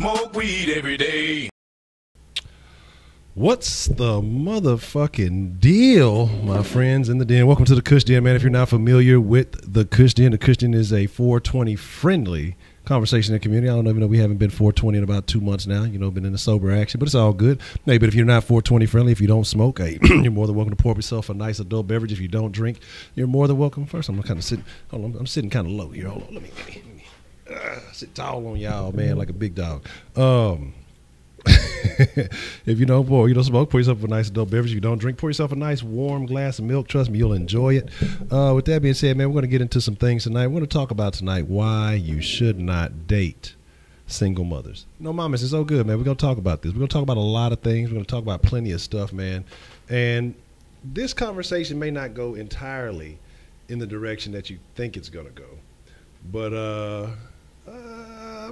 smoke weed every day. What's the motherfucking deal, my friends in the den? Welcome to the Kush Den, man. If you're not familiar with the Kush Den is a 420 friendly conversation in the community. I don't even know, we haven't been 420 in about 2 months now, been in the sober action, but it's all good. Hey, but if you're not 420 friendly, if you don't smoke, hey, you're more than welcome to pour up yourself a nice adult beverage. If you don't drink, you're more than welcome. First, I'm kind of sitting, hold on, I'm sitting kind of low here. Hold on, let me sit tall on y'all, man, like a big dog. If you don't smoke, pour yourself a nice adult beverage. If you don't drink, pour yourself a nice warm glass of milk. Trust me, you'll enjoy it. With that being said, man, we're going to get into some things tonight. We're going to talk about tonight why you should not date single mothers. No, mamas, it's so good, man. We're going to talk about this. We're going to talk about a lot of things. We're going to talk about plenty of stuff, man. And this conversation may not go entirely in the direction that you think it's going to go, but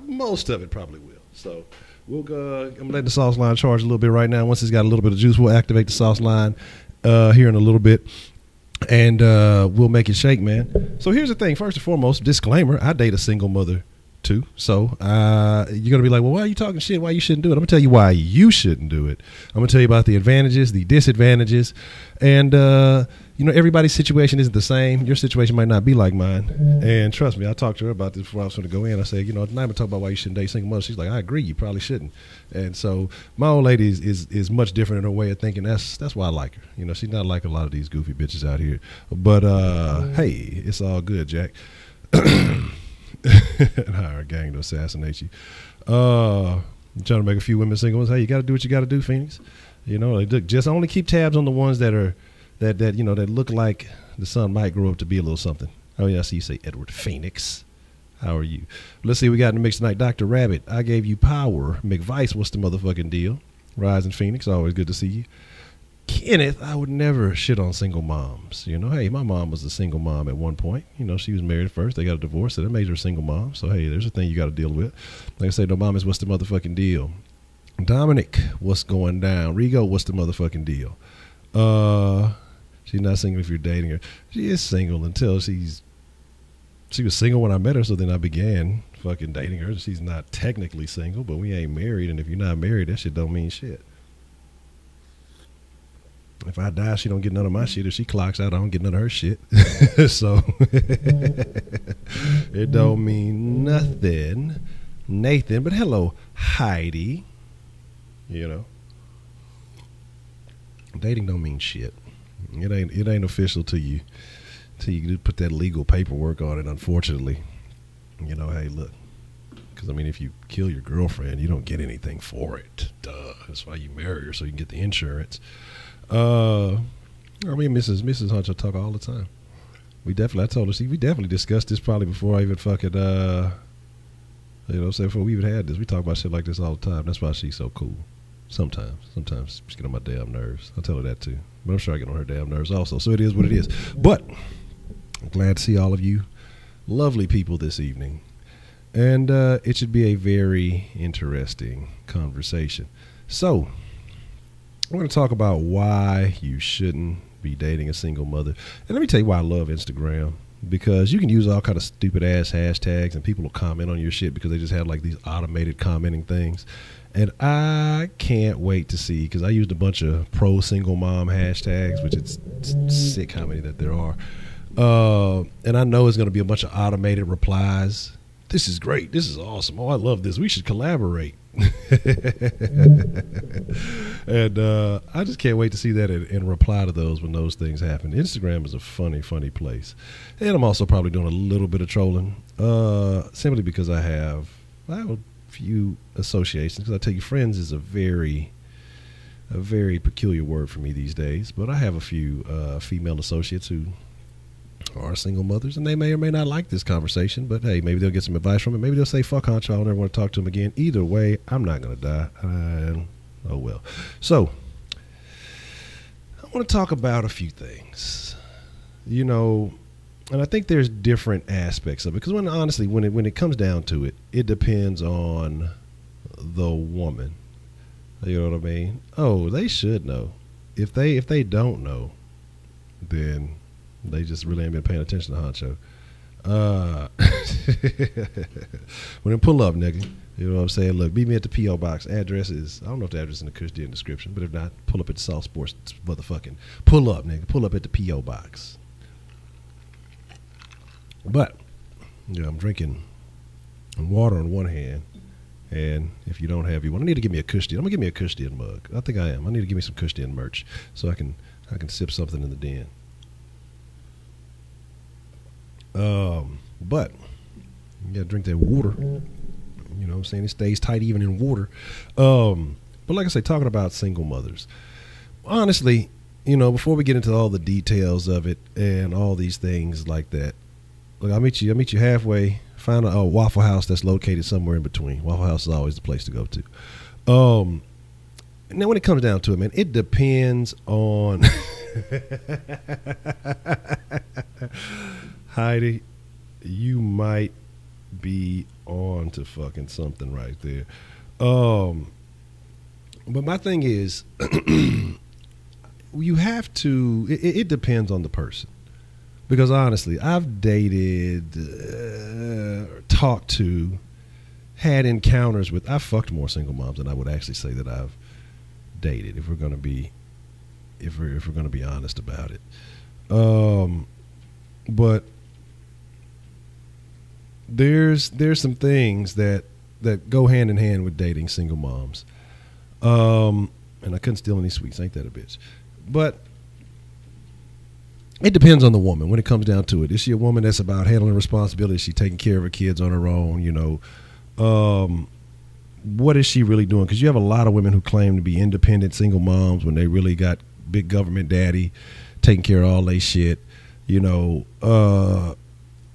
most of it probably will. So I'm gonna let the sauce line charge a little bit right now. Once it's got a little bit of juice, we'll activate the sauce line here in a little bit, and we'll make it shake, man. So here's the thing. First and foremost, disclaimer: I date a single mother too. So you're gonna be like, well, why are you talking shit? Why you shouldn't do it? I'm gonna tell you why you shouldn't do it. I'm gonna tell you about the advantages, the disadvantages, and everybody's situation isn't the same. Your situation might not be like mine. And trust me, I talked to her about this before I was going to go in. I said, tonight I'm going to talk about why you shouldn't date single mothers. She's like, I agree, you probably shouldn't. And so my old lady is much different in her way of thinking. That's why I like her. She's not like a lot of these goofy bitches out here. But hey, it's all good, Jack. And hire a gang to assassinate you. I'm trying to make a few women single ones. Hey, you got to do what you got to do, Phoenix. Just only keep tabs on the ones that are that look like the son might grow up to be a little something. Oh yeah, I see you say Edward Phoenix. How are you? Let's see, we got in the mix tonight. Dr. Rabbit, I gave you power. McVice, what's the motherfucking deal? Rising Phoenix, always good to see you. Kenneth, I would never shit on single moms. Hey, my mom was a single mom at one point. She was married first. They got a divorce, so that made her a single mom. So hey, there's a thing you got to deal with. Like I say, no mamas, what's the motherfucking deal? Dominic, what's going down? Rigo, what's the motherfucking deal? She's not single if you're dating her. She is single until she was single when I met her, so then I began fucking dating her. She's not technically single, but we ain't married, and if you're not married, that shit don't mean shit. If I die, she don't get none of my shit. If she clocks out, I don't get none of her shit. So it don't mean nothing. Nathan, but hello, Heidi. Dating don't mean shit. It ain't official till you put that legal paperwork on it, unfortunately. Hey, look, because if you kill your girlfriend, you don't get anything for it. Duh. That's why you marry her, so you can get the insurance. Mrs. Honcho talk all the time. I told her, we definitely discussed this probably before I even fucking before we even had this. We talk about shit like this all the time. That's why she's so cool. Sometimes she get on my damn nerves. I'll tell her that too. But I'm sure I get on her damn nerves also. So it is what it is. But I'm glad to see all of you lovely people this evening. And it should be a very interesting conversation. So I'm going to talk about why you shouldn't be dating a single mother. And let me tell you why I love Instagram. Because you can use all kind of stupid ass hashtags and people will comment on your shit because they just have like these automated commenting things. And I can't wait to see, because I used a bunch of pro single mom hashtags, which it's sick how many that there are. And I know it's going to be a bunch of automated replies. This is great. This is awesome. Oh, I love this. We should collaborate. And I just can't wait to see that and reply to those when those things happen. Instagram is a funny, funny place. And I'm also probably doing a little bit of trolling simply because I have a few associations. Because I tell you, friends is a very peculiar word for me these days. But I have a few female associates who are single mothers, and they may or may not like this conversation, but hey, maybe they'll get some advice from it. Maybe they'll say, fuck Honcho, I don't ever want to talk to him again. Either way, I'm not going to die. Oh well. So I want to talk about a few things, and I think there's different aspects of it, because honestly, when it comes down to it, it depends on the woman. You know what I mean? Oh, they should know. If they don't know, then they just really ain't been paying attention to Honcho. Well, then pull up, nigga. You know what I'm saying? Look, meet me at the P.O. Box. Address is, I don't know if the address is in the Kush in the description, but if not, pull up at the South Sports motherfucking. Pull up, nigga. Pull up at the P.O. Box. But, yeah, I'm drinking water on one hand, and if you don't have you, I need to give me a Kush. I'm gonna give me a Kush mug. I think I am. I need to give me some Kush merch so I can sip something in the den. But you gotta drink that water. You know what I'm saying? It stays tight even in water. But like I say, talking about single mothers, honestly, you know, before we get into all the details of it and all these things like that, look, I'll meet you halfway. Find a Waffle House that's located somewhere in between. Waffle House is always the place to go to. Now, when it comes down to it, man, it depends on Heidi. You might be on to fucking something right there. But my thing is, you have to. It depends on the person. Because honestly, I've dated, talked to, had encounters with. I've fucked more single moms than I would actually say that I've dated. If we're gonna be, if we're gonna be honest about it, but there's some things that go hand in hand with dating single moms, and I couldn't steal any sweets. Ain't that a bitch? But it depends on the woman when it comes down to it. Is she a woman that's about handling responsibility? Is she taking care of her kids on her own? You know, what is she really doing? Because you have a lot of women who claim to be independent single moms when they really got big government daddy taking care of all they shit. You know,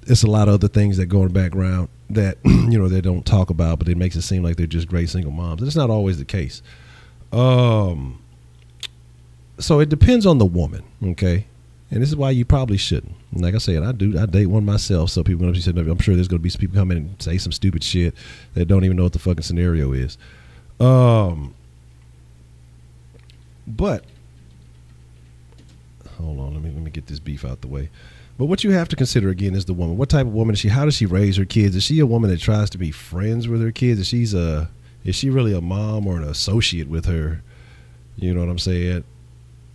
it's a lot of other things that go in the background that, you know, they don't talk about, but it makes it seem like they're just great single moms. And it's not always the case. So it depends on the woman, okay? And this is why you probably shouldn't. Like I said, I date one myself, so people are going to be saying, I'm sure there's going to be some people come in and say some stupid shit that don't even know what the fucking scenario is. But hold on, let me get this beef out the way. But what you have to consider again is the woman. What type of woman is she? How does she raise her kids? Is she a woman that tries to be friends with her kids? Is she really a mom or an associate with her? You know what I'm saying?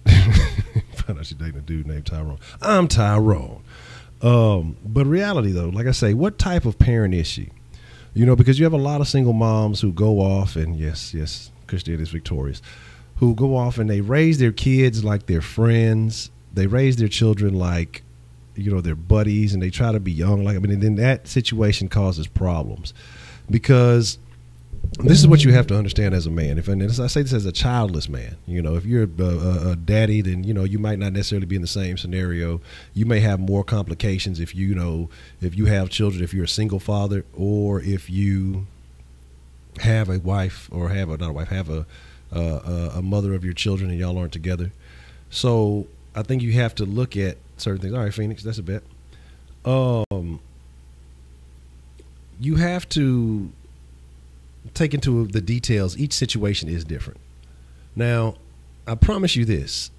Found out she's dating a dude named Tyrone. I'm Tyrone. But reality though, like I say, what type of parent is she? You know, because you have a lot of single moms who go off and yes, Christianity is victorious, who go off and they raise their kids like their friends. They raise their children like, you know, their buddies, and they try to be young. Like, I mean, and then that situation causes problems because this is what you have to understand as a man. And I say this as a childless man, you know, if you're a daddy, then, you know, you might not necessarily be in the same scenario. You may have more complications if you have children, if you're a single father, or if you have a wife or have a mother of your children and y'all aren't together. So I think you have to look at certain things. All right, Phoenix, that's a bet. You have to take into the details. Each situation is different. Now, I promise you this,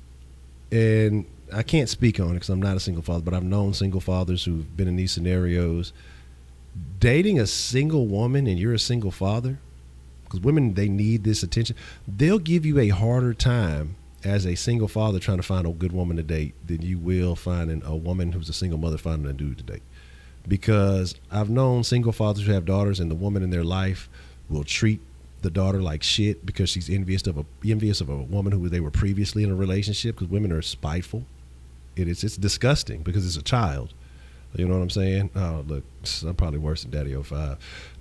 and I can't speak on it because I'm not a single father, but I've known single fathers who've been in these scenarios. Dating a single woman and you're a single father, because women, they need this attention. They'll give you a harder time as a single father trying to find a good woman to date than you will finding a woman who's a single mother finding a dude to date. Because I've known single fathers who have daughters, and the woman in their life will treat the daughter like shit because she's envious of a woman who they were previously in a relationship, because women are spiteful. It's disgusting because it's a child. You know what I'm saying? Oh, look, I'm probably worse than Daddy 05.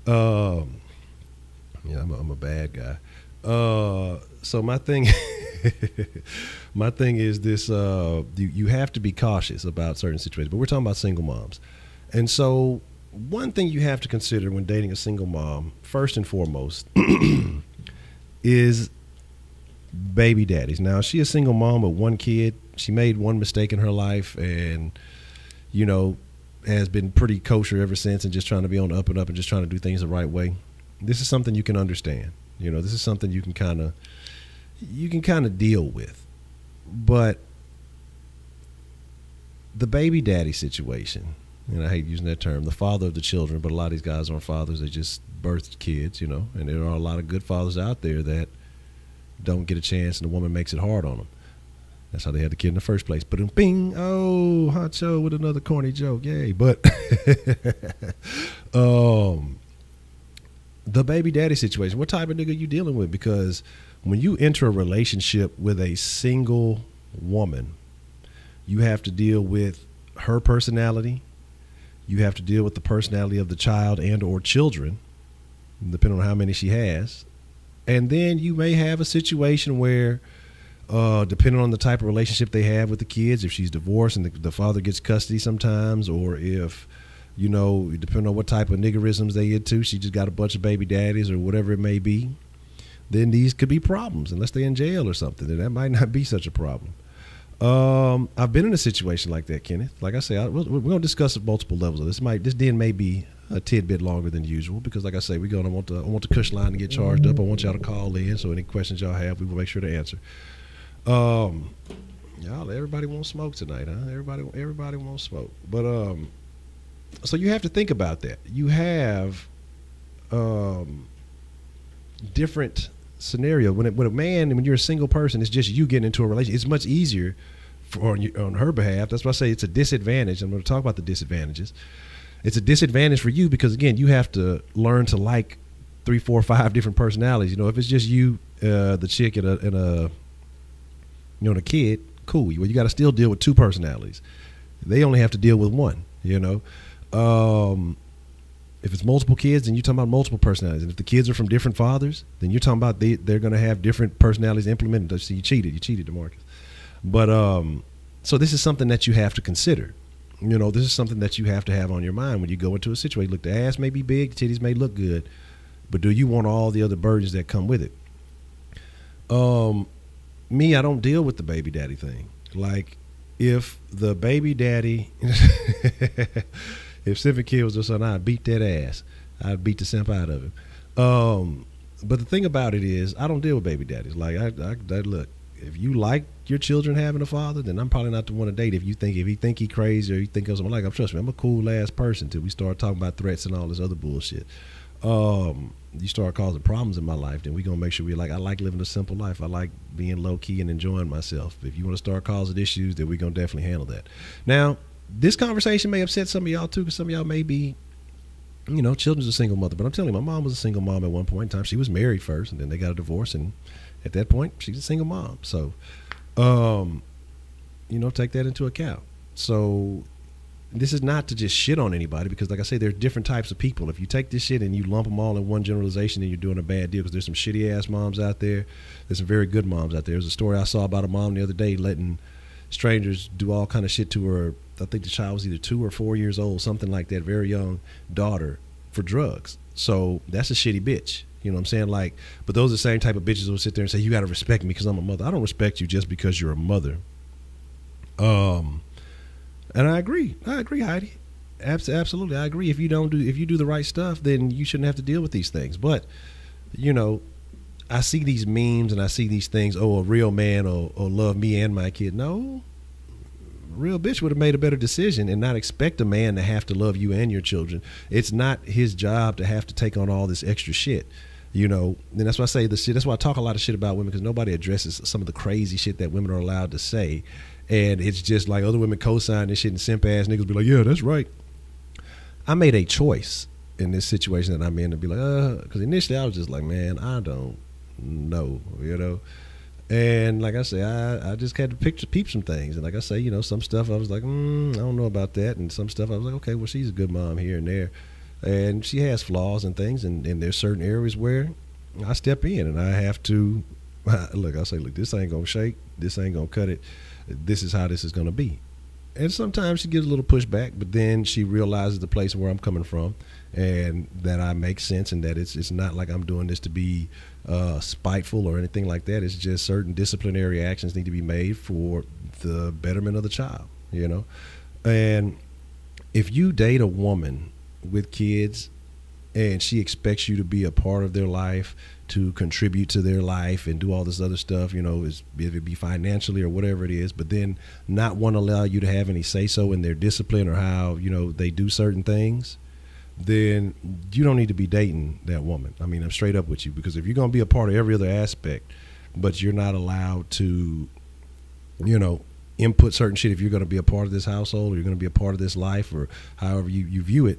Yeah, I'm a bad guy. So my thing is this, you have to be cautious about certain situations, but we're talking about single moms. And so one thing you have to consider when dating a single mom, first and foremost, is baby daddies. Now, is she a single mom with one kid? She made one mistake in her life and, you know, has been pretty kosher ever since and just trying to be on the up and up and just trying to do things the right way. This is something you can understand. You know, this is something you can kind of deal with. But the baby daddy situation, and I hate using that term, the father of the children, but a lot of these guys aren't fathers. They just birthed kids, and there are a lot of good fathers out there that don't get a chance, and the woman makes it hard on them. That's how they had the kid in the first place. But bing, oh, Honcho with another corny joke, yay. But the baby daddy situation, what type of nigga you dealing with? Because when you enter a relationship with a single woman, you have to deal with her personality. You have to deal with the personality of the child and or children, depending on how many she has. And then you may have a situation where, depending on the type of relationship they have with the kids, if she's divorced and the father gets custody sometimes, or if, depending on what type of niggerisms they into, she just got a bunch of baby daddies or whatever it may be, then these could be problems unless they're in jail or something. And that might not be such a problem. I've been in a situation like that, Kenneth. Like I say, we're going to discuss at multiple levels of this. This den may be a tidbit longer than usual because, like I say, I want the Kush line to get charged up. I want y'all to call in, so any questions y'all have, we will make sure to answer. Everybody wants smoke tonight, huh? Everybody wants smoke. But so you have to think about that. You have different scenario when a man, when you're a single person, it's just you getting into a relationship. It's much easier on her behalf. That's why I say it's a disadvantage. I'm going to talk about the disadvantages. It's a disadvantage for you because, again, you have to learn to like 3, 4, 5 different personalities. If it's just you, the chick and a kid, cool. Well, you got to still deal with 2 personalities. They only have to deal with 1. If it's multiple kids, then you're talking about multiple personalities. And if the kids are from different fathers, then you're talking about they're going to have different personalities implemented. So you cheated, DeMarcus. But so this is something that you have to consider. This is something that you have to have on your mind when you go into a situation. Look, the ass may be big, the titties may look good, but do you want all the other burdens that come with it? Me, I don't deal with the baby daddy thing. Like, if the baby daddy, if Simp Kid was the son, I'd beat that ass. I'd beat the simp out of him. But the thing about it is, I don't deal with baby daddies. Like, I look, if you like your children having a father, then I'm probably not the one to date. If he think he crazy or you think of something like, trust me, I'm a cool ass person till we start talking about threats and all this other bullshit. You start causing problems in my life, then we gonna make sure I like living a simple life. I like being low key and enjoying myself. If you want to start causing issues, then we gonna definitely handle that. Now, this conversation may upset some of y'all too, because some of y'all may be, children's a single mother. But I'm telling you, my mom was a single mom at one point in time. She was married first, and then they got a divorce, and at that point, she's a single mom. So, take that into account. So, this is not to just shit on anybody, because like I say, there's different types of people. If you take this shit and you lump them all in one generalization, then you're doing a bad deal, because there's some shitty ass moms out there. There's some very good moms out there. There's a story I saw about a mom the other day letting strangers do all kind of shit to her. I think the child was either 2 or 4 years old, something like that, very young daughter, for drugs. So that's a shitty bitch. You know what I'm saying? Like, but those are the same type of bitches who will sit there and say, you got to respect me because I'm a mother. I don't respect you just because you're a mother. And I agree, Heidi. Absolutely, I agree. If you do the right stuff, then you shouldn't have to deal with these things. But, I see these memes and I see these things. Oh, a real man will love me and my kid. No, a real bitch would have made a better decision and not expect a man to have to love you and your children. It's not his job to have to take on all this extra shit. And that's why I say this shit. That's why I talk a lot of shit about women, because nobody addresses some of the crazy shit that women are allowed to say. And it's just like other women co-sign this shit, and simp ass niggas be like, yeah, that's right. I made a choice in this situation that I'm in to be like, because initially I was just like, man, I don't know, And like I say, I just had to peep some things. And like I say, some stuff I was like, I don't know about that. And some stuff I was like, okay, well, she's a good mom here and there. And she has flaws and things. And there's certain areas where I step in and I have to, look, I say, look, this ain't going to shake. This ain't going to cut it. This is how this is going to be. And sometimes she gives a little pushback, but then she realizes the place where I'm coming from and that I make sense, and that it's not like I'm doing this to be spiteful or anything like that. It's just certain disciplinary actions need to be made for the betterment of the child, And if you date a woman with kids and she expects you to be a part of their life, to contribute to their life and do all this other stuff, you know, if it be financially or whatever it is, but then not want to allow you to have any say so in their discipline or how, you know, they do certain things, then you don't need to be dating that woman. I mean, I'm straight up with you, because if you're going to be a part of every other aspect, but you're not allowed to, you know, input certain shit, if you're going to be a part of this household or you're going to be a part of this life or however you view it,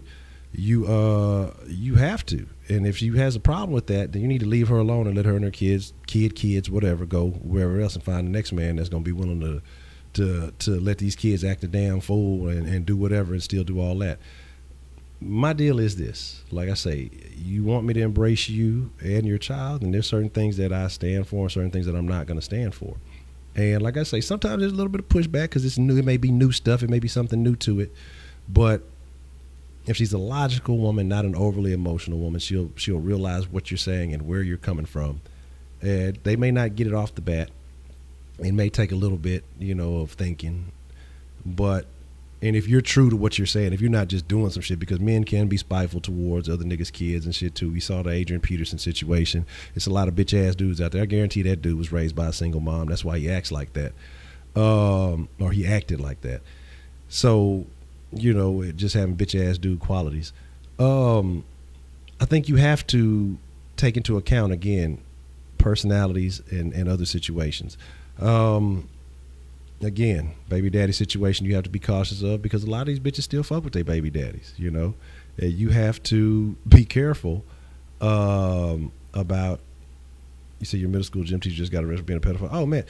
you have to. And if she has a problem with that, then you need to leave her alone and let her and her kids, whatever, go wherever else and find the next man that's going to be willing to let these kids act a damn fool and do whatever and still do all that. My deal is this. Like I say, you want me to embrace you and your child, and there's certain things that I stand for and certain things that I'm not going to stand for. And like I say, sometimes there's a little bit of pushback because it's new. It may be new stuff. It may be something new to it. But if she's a logical woman, not an overly emotional woman, she'll realize what you're saying and where you're coming from. And they may not get it off the bat. It may take a little bit, you know, of thinking. And if you're true to what you're saying, if you're not just doing some shit, because men can be spiteful towards other niggas' kids and shit too. We saw the Adrian Peterson situation. It's a lot of bitch ass dudes out there. I guarantee that dude was raised by a single mom. That's why he acts like that. Or he acted like that. So, you know, just having bitch ass dude qualities. I think you have to take into account, again, personalities and other situations. Again, baby daddy situation you have to be cautious of, because a lot of these bitches still fuck with their baby daddies, you know. You have to be careful about, you say your middle school gym teacher just got arrested for being a pedophile. Oh, man.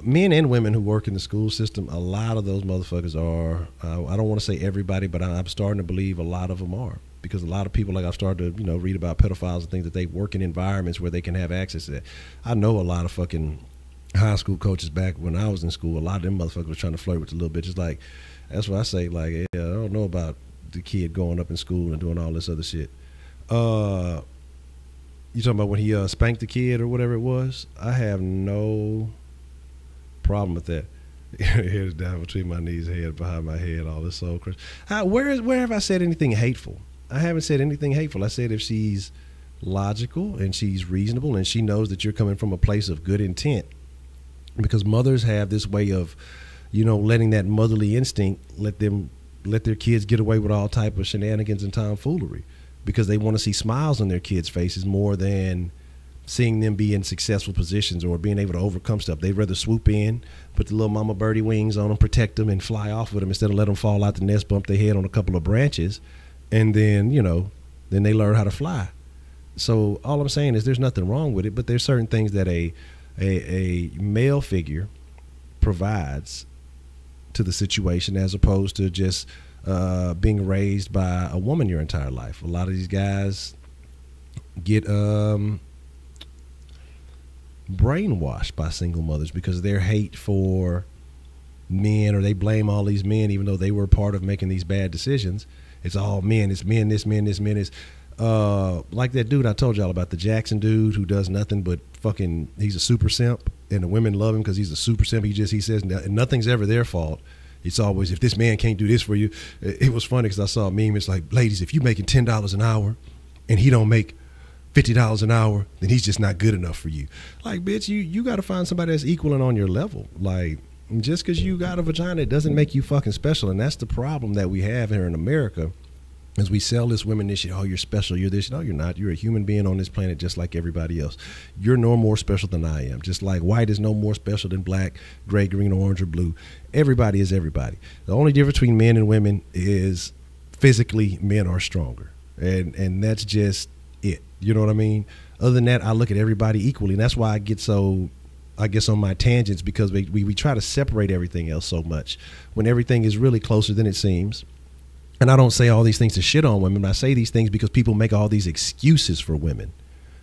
Men and women who work in the school system, a lot of those motherfuckers are, I don't want to say everybody, but I'm starting to believe a lot of them are. Because a lot of people, like I've started to, you know, read about pedophiles and things, that they work in environments where they can have access to that. I know a lot of fucking high school coaches back when I was in school. A lot of them motherfuckers were trying to flirt with the little bitches. Like, that's what I say. Like, yeah, I don't know about the kid going up in school and doing all this other shit. You talking about when he spanked the kid or whatever it was? I have no problem with that. Here's down between my knees, head behind my head, all this soul crush. Where have I said anything hateful? I haven't said anything hateful. I said if she's logical and she's reasonable and she knows that you're coming from a place of good intent, because mothers have this way of, you know, letting that motherly instinct let their kids get away with all type of shenanigans and tomfoolery, because they want to see smiles on their kids' faces more than seeing them be in successful positions or being able to overcome stuff. They'd rather swoop in, put the little mama birdie wings on them, protect them, and fly off with them instead of let them fall out the nest, bump their head on a couple of branches, and then, you know, then they learn how to fly. So all I'm saying is there's nothing wrong with it, but there's certain things that a male figure provides to the situation as opposed to just being raised by a woman your entire life. A lot of these guys get brainwashed by single mothers because their hate for men, or they blame all these men even though they were part of making these bad decisions. It's all men. It's men, this, men, this, men, this. Like that dude I told y'all about, the Jackson dude who does nothing but fucking, he's a super simp, and the women love him because he's a super simp. He says nothing's ever their fault. It's always, if this man can't do this for you. It was funny because I saw a meme. It's like, ladies, if you making $10 an hour and he don't make $50 an hour, then he's just not good enough for you. Like, bitch, you got to find somebody that's equal and on your level. Like, just because you got a vagina, it doesn't make you fucking special. And that's the problem that we have here in America, is we sell this women this shit. Oh, you're special. You're this. No, you're not. You're a human being on this planet just like everybody else. You're no more special than I am. Just like white is no more special than black, gray, green, orange, or blue. Everybody is everybody. The only difference between men and women is physically men are stronger. And that's just it. You know what I mean? Other than that, I look at everybody equally. And that's why I get so, I guess, on my tangents, because we try to separate everything else so much when everything is really closer than it seems. And I don't say all these things to shit on women. I say these things because people make all these excuses for women.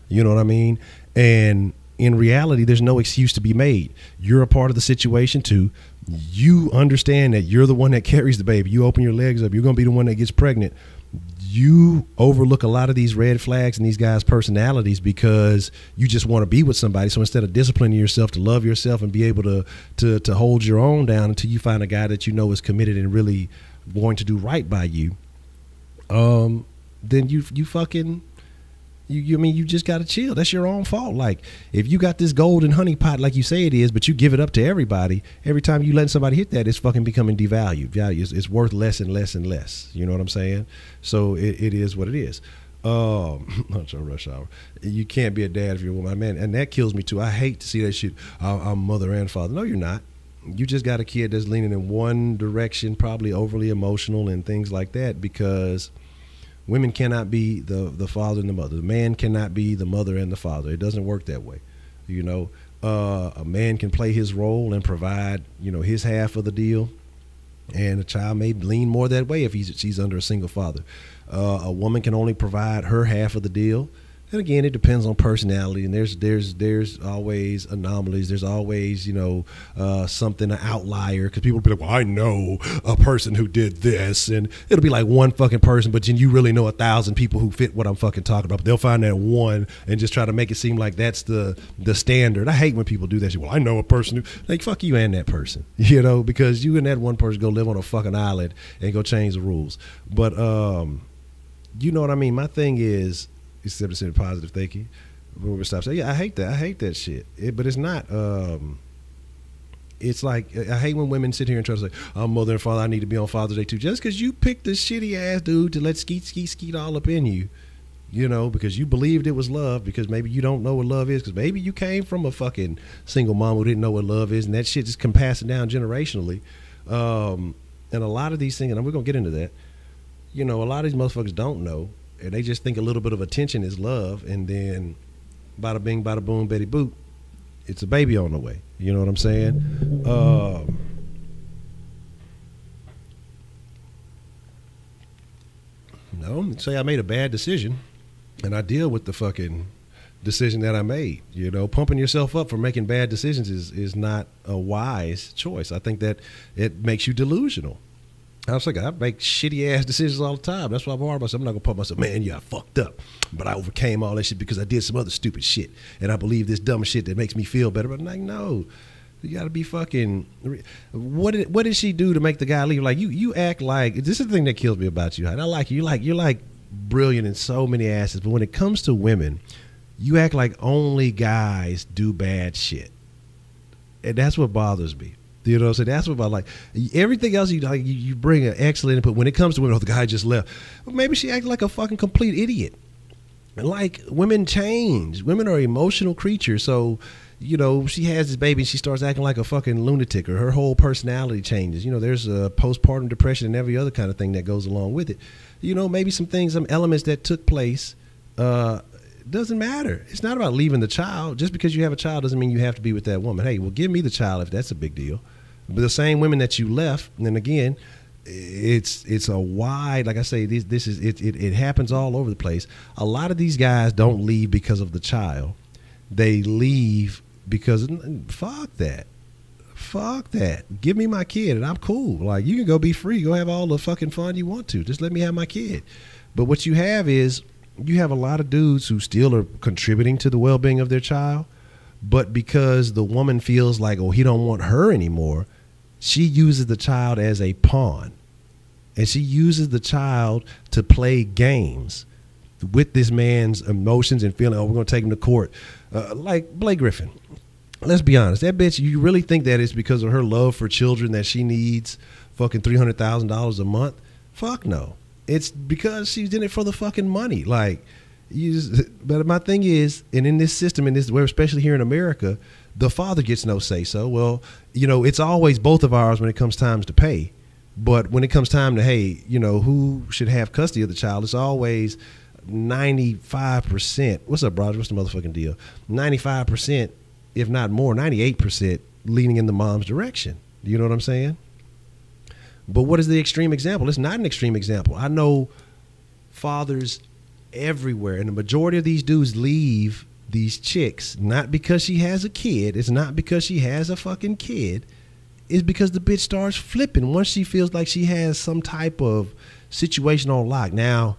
You know what I mean? And in reality, there's no excuse to be made. You're a part of the situation too. You understand that you're the one that carries the baby. You open your legs up, you're going to be the one that gets pregnant. You overlook a lot of these red flags in these guys' personalities because you just want to be with somebody. So instead of disciplining yourself to love yourself and be able to hold your own down until you find a guy that you know is committed and really going to do right by you, then you fucking, I mean, you just got to chill. That's your own fault. Like, if you got this golden honey pot, like you say it is, but you give it up to everybody, every time you let somebody hit that, it's fucking becoming devalued. It's worth less and less and less. You know what I'm saying? So it is what it is. Honcho rush hour. You can't be a dad if you're a woman, man, and that kills me too. I hate to see that shit. I'm mother and father. No, you're not. You just got a kid that's leaning in one direction, probably overly emotional and things like that, because women cannot be the father and the mother. The man cannot be the mother and the father. It doesn't work that way. You know, a man can play his role and provide, you know, his half of the deal, and a child may lean more that way if she's under a single father. A woman can only provide her half of the deal. And again, it depends on personality, and there's always anomalies. There's always, you know, something, an outlier, because people will be like, well, I know a person who did this, and it'll be like one fucking person, but then you really know 1,000 people who fit what I'm fucking talking about. But they'll find that one and just try to make it seem like that's the standard. I hate when people do that shit. Well, I know a person who, like, fuck you and that person, you know, because you and that one person go live on a fucking island and go change the rules. But you know what I mean? My thing is, except to positive thinking. We stop saying, yeah, I hate that. I hate that shit. But it's not. It's like, I hate when women sit here and try to say, I'm mother and father, I need to be on Father's Day too. Just because you picked this shitty ass dude to let skeet all up in you, you know, because you believed it was love, because maybe you don't know what love is, because maybe you came from a fucking single mom who didn't know what love is, and that shit just can pass it down generationally. And a lot of these things, and we're going to get into that, you know, a lot of these motherfuckers don't know. And they just think a little bit of attention is love, and then bada bing, bada boom, Betty boop, it's a baby on the way. You know what I'm saying? No, say I made a bad decision, and I deal with the fucking decision that I made. You know, pumping yourself up for making bad decisions is not a wise choice. I think that it makes you delusional. I was like, I make shitty ass decisions all the time. That's why I'm hard myself. I'm not gonna put myself, man, yeah, I fucked up, but I overcame all that shit because I did some other stupid shit, and I believe this dumb shit that makes me feel better. But I'm like, no, you gotta be fucking. What did she do to make the guy leave? Like, you act like, this is the thing that kills me about you. I like you. You're like brilliant in so many aspects, but when it comes to women, you act like only guys do bad shit, and that's what bothers me. You know, so that's what about, like, everything else you bring an excellent input. When it comes to women, oh, the guy just left. Well, maybe she acted like a fucking complete idiot. And like, women change. Women are emotional creatures. So, you know, she has this baby and she starts acting like a fucking lunatic, or her whole personality changes. You know, there's a postpartum depression and every other kind of thing that goes along with it. You know, maybe some things, some elements that took place, doesn't matter. It's not about leaving the child. Just because you have a child doesn't mean you have to be with that woman. Hey, well, give me the child if that's a big deal. But the same women that you left, and then again, it's a wide, like I say, this is it happens all over the place. A lot of these guys don't leave because of the child. They leave because fuck that. Give me my kid and I'm cool. Like, you can go be free, go have all the fucking fun you want to. Just let me have my kid. But what you have is, you have a lot of dudes who still are contributing to the well-being of their child, but because the woman feels like, oh, he don't want her anymore, she uses the child as a pawn, and she uses the child to play games with this man's emotions and feeling, oh, we're going to take him to court. Like Blake Griffin. Let's be honest. That bitch, you really think that it's because of her love for children that she needs fucking $300,000 a month? Fuck no. It's because she's in it for the fucking money. Like, but my thing is, and in this system, in this, where especially here in America, the father gets no say so. Well, you know, it's always both of ours when it comes times to pay. But when it comes time to, hey, you know, who should have custody of the child, it's always 95%. What's up, brother? What's the motherfucking deal? 95%, if not more, 98% leaning in the mom's direction. You know what I'm saying? But what is the extreme example? It's not an extreme example. I know fathers everywhere, and the majority of these dudes leave these chicks not because she has a kid. It's not because she has a fucking kid. It's because the bitch starts flipping once she feels like she has some type of situation on lock. Now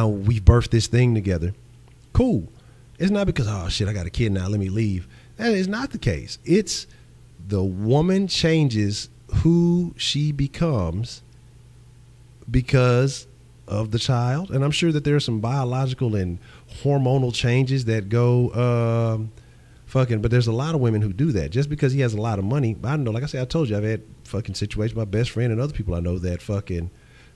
we've birthed this thing together. Cool. It's not because, oh shit, I got a kid now, let me leave. That is not the case. It's the woman changes who she becomes because of the child. And I'm sure that there are some biological and hormonal changes that go fucking. But there's a lot of women who do that just because he has a lot of money. I know, like I said, I told you, I've had fucking situations. My best friend and other people I know that fucking.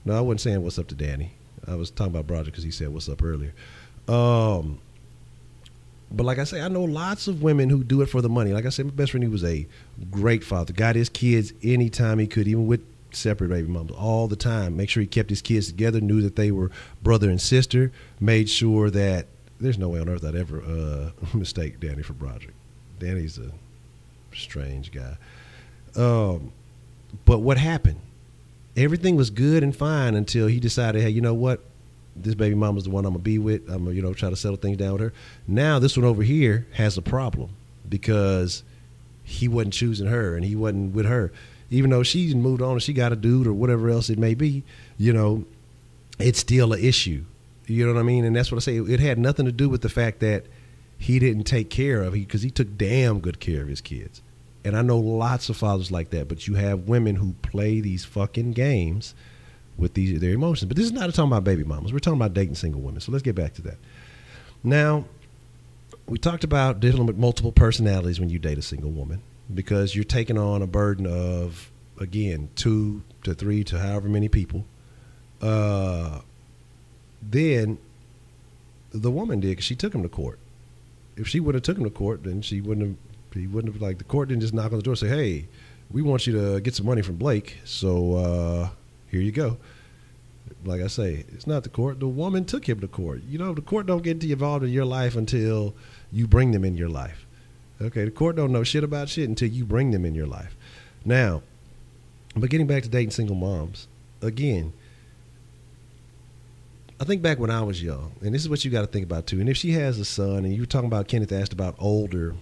No, I wasn't saying what's up to Danny. I was talking about Broderick because he said what's up earlier. But like I say, I know lots of women who do it for the money. Like I said, my best friend, he was a great father. Got his kids anytime he could, even with separate baby moms, all the time. Make sure he kept his kids together, knew that they were brother and sister, made sure that there's no way on earth I'd ever mistake Danny for Broderick. Danny's a strange guy. But what happened? Everything was good and fine until he decided, hey, you know what? This baby mama's the one I'm going to be with. I'm going to, try to settle things down with her. Now this one over here has a problem because he wasn't choosing her and he wasn't with her. Even though she's moved on and she got a dude or whatever else it may be, it's still an issue. You know what I mean? And that's what I say. It had nothing to do with the fact that he didn't take care of, because he took damn good care of his kids. And I know lots of fathers like that, but you have women who play these fucking games with their emotions. But this is not talking about baby mamas. We're talking about dating single women. So let's get back to that. Now, we talked about dealing with multiple personalities when you date a single woman, because you're taking on a burden of, again, 2 to 3 to however many people. Then the woman did, because she took him to court. If she would have took him to court, then he wouldn't have, like, the court didn't just knock on the door and say, hey, we want you to get some money from Blake, so here you go. Like I say, it's not the court. The woman took him to court. The court don't get involved in your life until you bring them in your life. Okay, the court don't know shit about shit until you bring them in your life. Now, but getting back to dating single moms, again, I think back when I was young, and this is what you got to think about too. And if she has a son, and you were talking about, Kenneth asked about older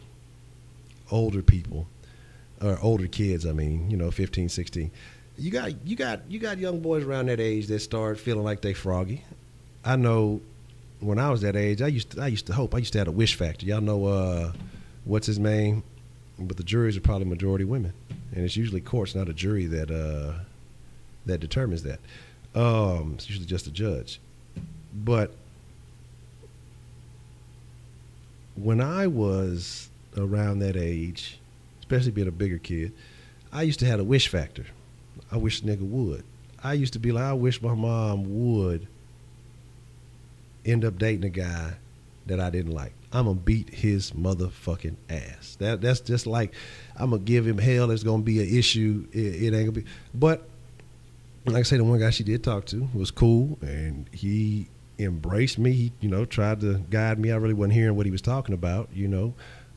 people, or older kids, 15, 16. You got young boys around that age that start feeling like they froggy. I know when I was that age, I used to hope. I used to have a wish factor. Y'all know what's his name? But the juries are probably majority women, and it's usually courts, not a jury that determines that. It's usually just a judge. But when I was around that age, especially being a bigger kid, I used to have a wish factor. I wish a nigga would. I used to be like, I wish my mom would end up dating a guy that I didn't like. I'm going to beat his motherfucking ass. That's just like, I'm going to give him hell. There's going to be an issue. It ain't going to be. But like I say, the one guy she did talk to was cool, and he embraced me. He, tried to guide me. I really wasn't hearing what he was talking about,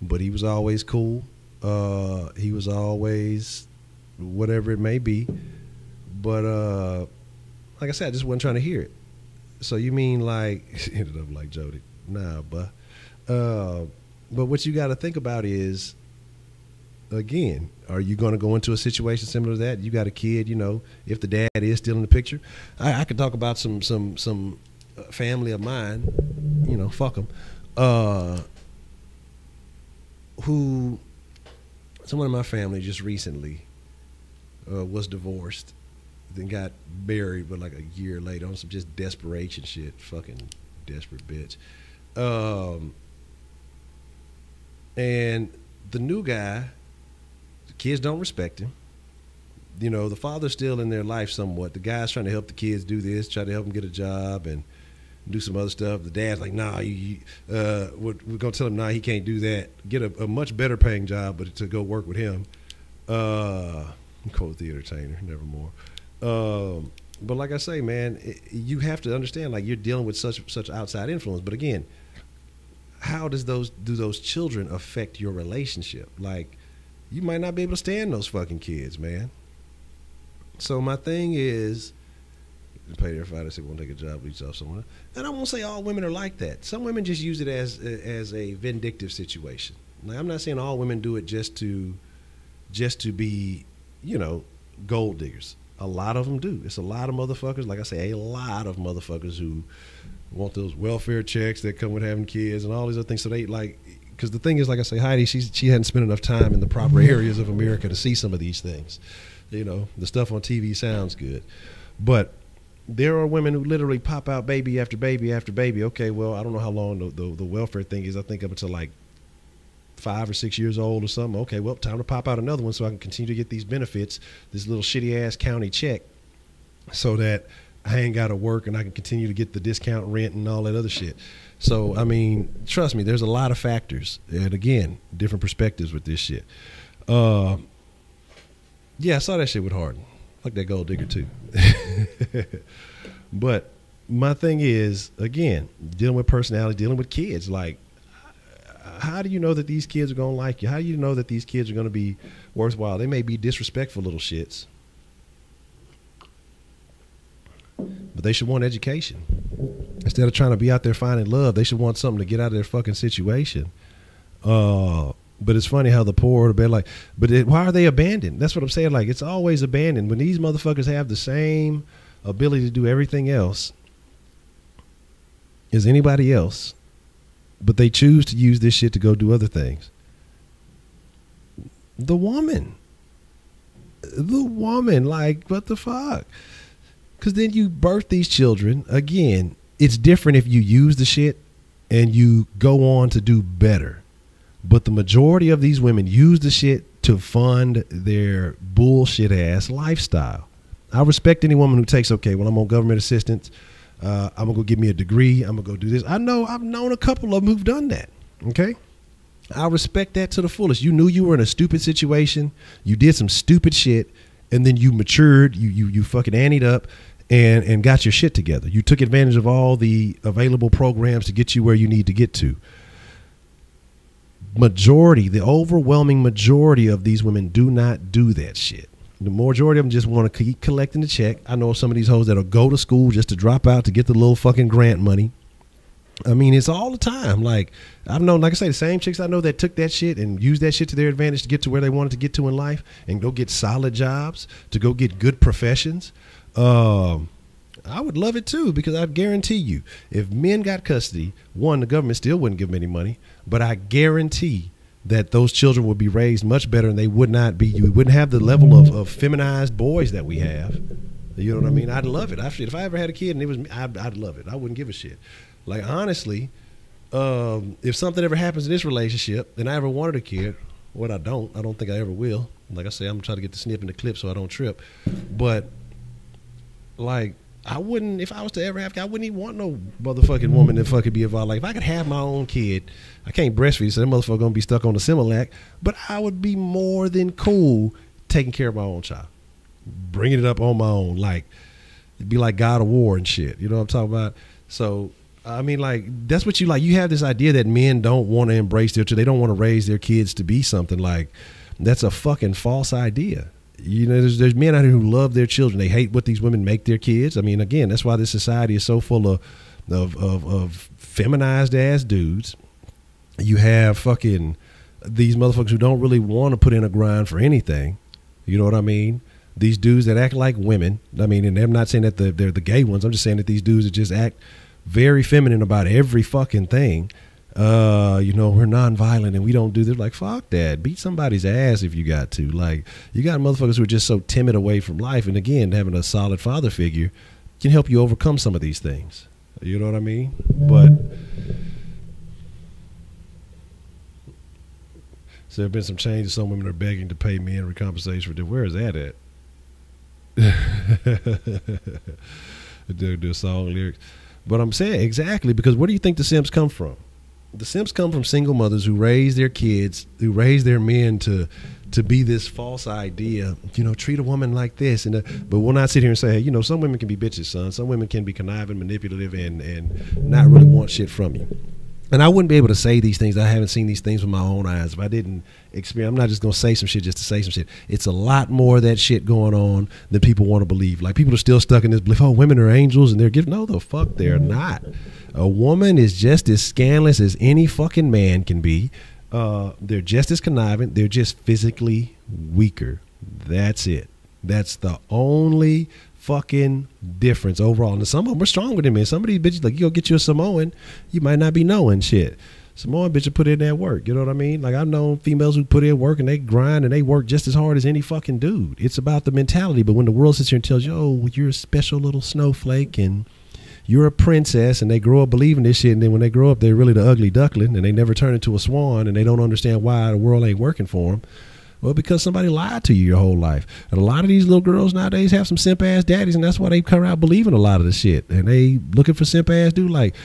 but he was always cool. He was always whatever it may be. But like I said, I just wasn't trying to hear it. So you mean like, ended up like Jody. Nah, but what you got to think about is, again, are you going to go into a situation similar to that? You got a kid, if the dad is still in the picture. I could talk about some family of mine, fuck them, who, someone in my family just recently was divorced, then got married, but like a year later on some just desperation shit, fucking desperate bitch. And the new guy, the kids don't respect him. The father's still in their life somewhat. The guy's trying to help the kids do this, try to help them get a job and do some other stuff. The dad's like, nah, we're going to tell him, nah, he can't do that. Get a much better paying job, but to go work with him. Quote the entertainer, nevermore. But like I say, man, you have to understand, like, you're dealing with such outside influence. But again, how do those children affect your relationship? Like, you might not be able to stand those fucking kids, man. So my thing is, pay their fight, they won't take a job, leave yourself somewhere. And I won't say all women are like that. Some women just use it as a vindictive situation. Like, I'm not saying all women do it just to be, gold diggers. A lot of them do. It's a lot of motherfuckers, like I say, a lot of motherfuckers who want those welfare checks that come with having kids and all these other things. So they like, because the thing is, like I say, Heidi, she hadn't spent enough time in the proper areas of America to see some of these things. The stuff on TV sounds good, but there are women who literally pop out baby after baby after baby. Okay, well, I don't know how long the welfare thing is. I think up until like 5 or 6 years old or something. Okay, well, time to pop out another one so I can continue to get these benefits, this little shitty ass county check, so that I ain't got to work and I can continue to get the discount rent and all that other shit. So, I mean, trust me, there's a lot of factors. And again, different perspectives with this shit. Yeah, I saw that shit with Harden. Like that gold digger too. But my thing is, again, dealing with personality, dealing with kids. Like, how do you know that these kids are going to like you? How do you know that these kids are going to be worthwhile? They may be disrespectful little shits, but they should want education. Instead of trying to be out there finding love, they should want something to get out of their fucking situation. But it's funny how the poor are like, why are they abandoned? That's what I'm saying. Like, it's always abandoned. When these motherfuckers have the same ability to do everything else as anybody else, but they choose to use this shit to go do other things. The woman, like, what the fuck? Because then you birth these children. Again, it's different if you use the shit and you go on to do better. But the majority of these women use the shit to fund their bullshit ass lifestyle. I respect any woman who takes, okay, well, I'm on government assistance. I'm going to go get me a degree. I'm going to go do this. I've known a couple of them who've done that. Okay. I respect that to the fullest. You knew you were in a stupid situation. You did some stupid shit, and then you matured. You fucking anteed up and got your shit together. You took advantage of all the available programs to get you where you need to get to. The overwhelming majority of these women do not do that shit. The majority of them just want to keep collecting the check. I know some of these hoes that'll go to school just to drop out to get the little fucking grant money. I mean, it's all the time. Like, I've known, like I say, the same chicks I know that took that shit and used that shit to their advantage to get to where they wanted to get to in life and go get solid jobs, to go get good professions. I would love it too, because I guarantee you, if men got custody, one, the government still wouldn't give them any money, but I guarantee that those children would be raised much better, and they would not be, you wouldn't have the level of feminized boys that we have. You know what I mean? I'd love it. Actually, if I ever had a kid and it was me, I'd love it. I wouldn't give a shit. Like, honestly, if something ever happens in this relationship and I ever wanted a kid, what I don't think I ever will. Like I say, I'm trying to get the snip in the clip so I don't trip. But, like, I wouldn't, if I was to ever have, I wouldn't even want no motherfucking woman to fucking be involved. Like, if I could have my own kid, I can't breastfeed, so that motherfucker gonna be stuck on the Similac, but I would be more than cool taking care of my own child, bringing it up on my own. Like, it'd be like God of War and shit. You know what I'm talking about? So, I mean, like, that's what you like. You have this idea that men don't want to embrace their children. They don't want to raise their kids to be something. Like, that's a fucking false idea. You know, there's men out here who love their children. They hate what these women make their kids. I mean, again, that's why this society is so full of feminized ass dudes. You have fucking these motherfuckers who don't really want to put in a grind for anything. You know what I mean? These dudes that act like women. I mean, and I'm not saying that they're the gay ones. I'm just saying that these dudes that just act very feminine about every fucking thing. You know, we're nonviolent and we don't do this. Like, fuck that. Beat somebody's ass if you got to. Like, you got motherfuckers who are just so timid away from life. And again, having a solid father figure can help you overcome some of these things. You know what I mean? But so there have been some changes. Some women are begging to pay men recompensation for this. Where is that at? do song lyrics. But I'm saying exactly, because where do you think the simps come from? The simps come from single mothers who raise their kids, who raise their men to be this false idea, you know, treat a woman like this. But we'll not sit here and say, hey, you know, some women can be bitches, son. Some women can be conniving, manipulative, and not really want shit from you. And I wouldn't be able to say these things. I haven't seen these things with my own eyes. If I didn't experience, I'm not just going to say some shit just to say some shit. It's a lot more of that shit going on than people want to believe. Like, people are still stuck in this belief, oh, women are angels and they're giving. No, the fuck they're not. A woman is just as scandalous as any fucking man can be. They're just as conniving. They're just physically weaker. That's it. That's the only fucking difference overall. And some of them are stronger than men. Some of these bitches, like, you go get you a Samoan, you might not be knowing shit. Samoan bitches put in that work. You know what I mean? Like, I've known females who put in work and they grind and they work just as hard as any fucking dude. It's about the mentality. But when the world sits here and tells you, oh, you're a special little snowflake and you're a princess, and they grow up believing this shit, and then when they grow up, they're really the ugly duckling, and they never turn into a swan, and they don't understand why the world ain't working for them. Well, because somebody lied to you your whole life. And a lot of these little girls nowadays have some simp-ass daddies, and that's why they come out believing a lot of the shit. And they looking for simp-ass dude. Like,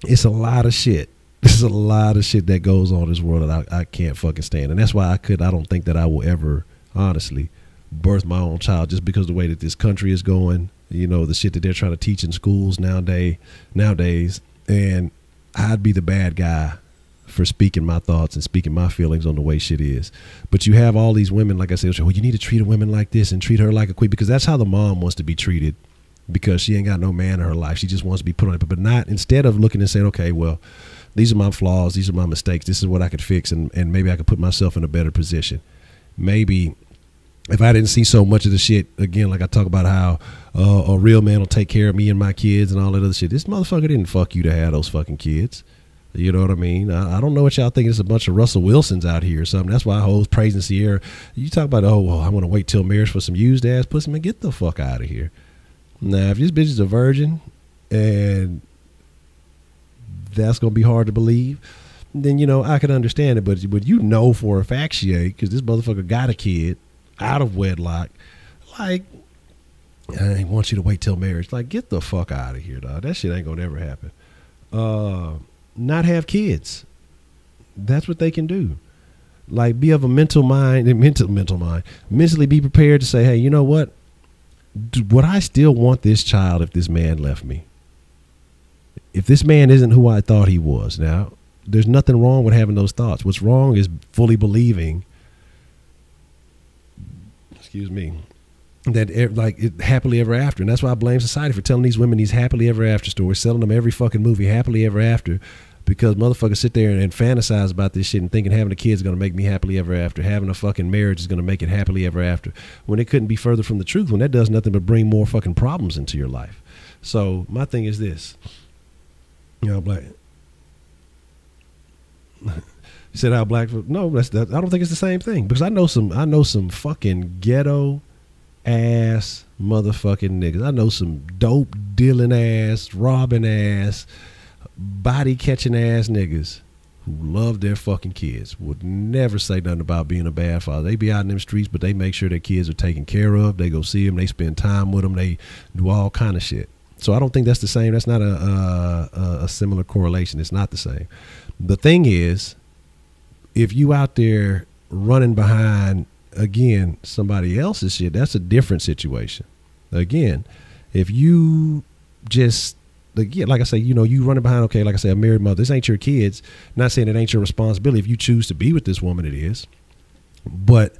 it's a lot of shit. There's a lot of shit that goes on in this world that I can't fucking stand. And that's why I don't think that I will ever, honestly, birth my own child, just because of the way that this country is going, you know, the shit that they're trying to teach in schools nowadays. And I'd be the bad guy for speaking my thoughts and speaking my feelings on the way shit is. But you have all these women, like I said, well, you need to treat a woman like this and treat her like a queen, because that's how the mom wants to be treated, because she ain't got no man in her life. She just wants to be put on it, but not, instead of looking and saying, okay, well, these are my flaws, these are my mistakes, this is what I could fix, and maybe I could put myself in a better position. Maybe if I didn't see so much of the shit, again, like I talk about how a real man will take care of me and my kids and all that other shit. This motherfucker didn't fuck you to have those fucking kids. You know what I mean? I don't know what y'all think. It's a bunch of Russell Wilsons out here or something. That's why hoes praising Sierra. You talk about, oh, well, I want to wait till marriage for some used ass pussy. Man, get the fuck out of here. Now, if this bitch is a virgin and that's going to be hard to believe, then, you know, I could understand it. But you know for a fact she ain't, because this motherfucker got a kid out of wedlock. Like, I want you to wait till marriage. Like, get the fuck out of here, dog. That shit ain't going to ever happen. Not have kids. That's what they can do. Like, be of a mentally be prepared to say, hey, you know what? Would I still want this child if this man left me? If this man isn't who I thought he was. Now, there's nothing wrong with having those thoughts. What's wrong is fully believing, that like happily ever after. And that's why I blame society for telling these women these happily ever after stories, selling them every fucking movie happily ever after, because motherfuckers sit there and fantasize about this shit and thinking having a kid is going to make me happily ever after, having a fucking marriage is going to make it happily ever after, when it couldn't be further from the truth, when that does nothing but bring more fucking problems into your life. So my thing is this, you know, black. You said how black? No, I don't think it's the same thing, because I know some fucking ghetto ass motherfucking niggas. I know some dope dealing ass, robbing ass, body catching ass niggas who love their fucking kids, would never say nothing about being a bad father. They be out in them streets, but they make sure their kids are taken care of. They go see them, they spend time with them, they do all kind of shit. So I don't think that's the same. That's not a similar correlation. It's not the same. The thing is, if you out there running behind, again, somebody else's shit, that's a different situation. Again, if you just, like I say, you know, you running behind, okay, like I say, a married mother, this ain't your kids. Not saying it ain't your responsibility. If you choose to be with this woman, it is. But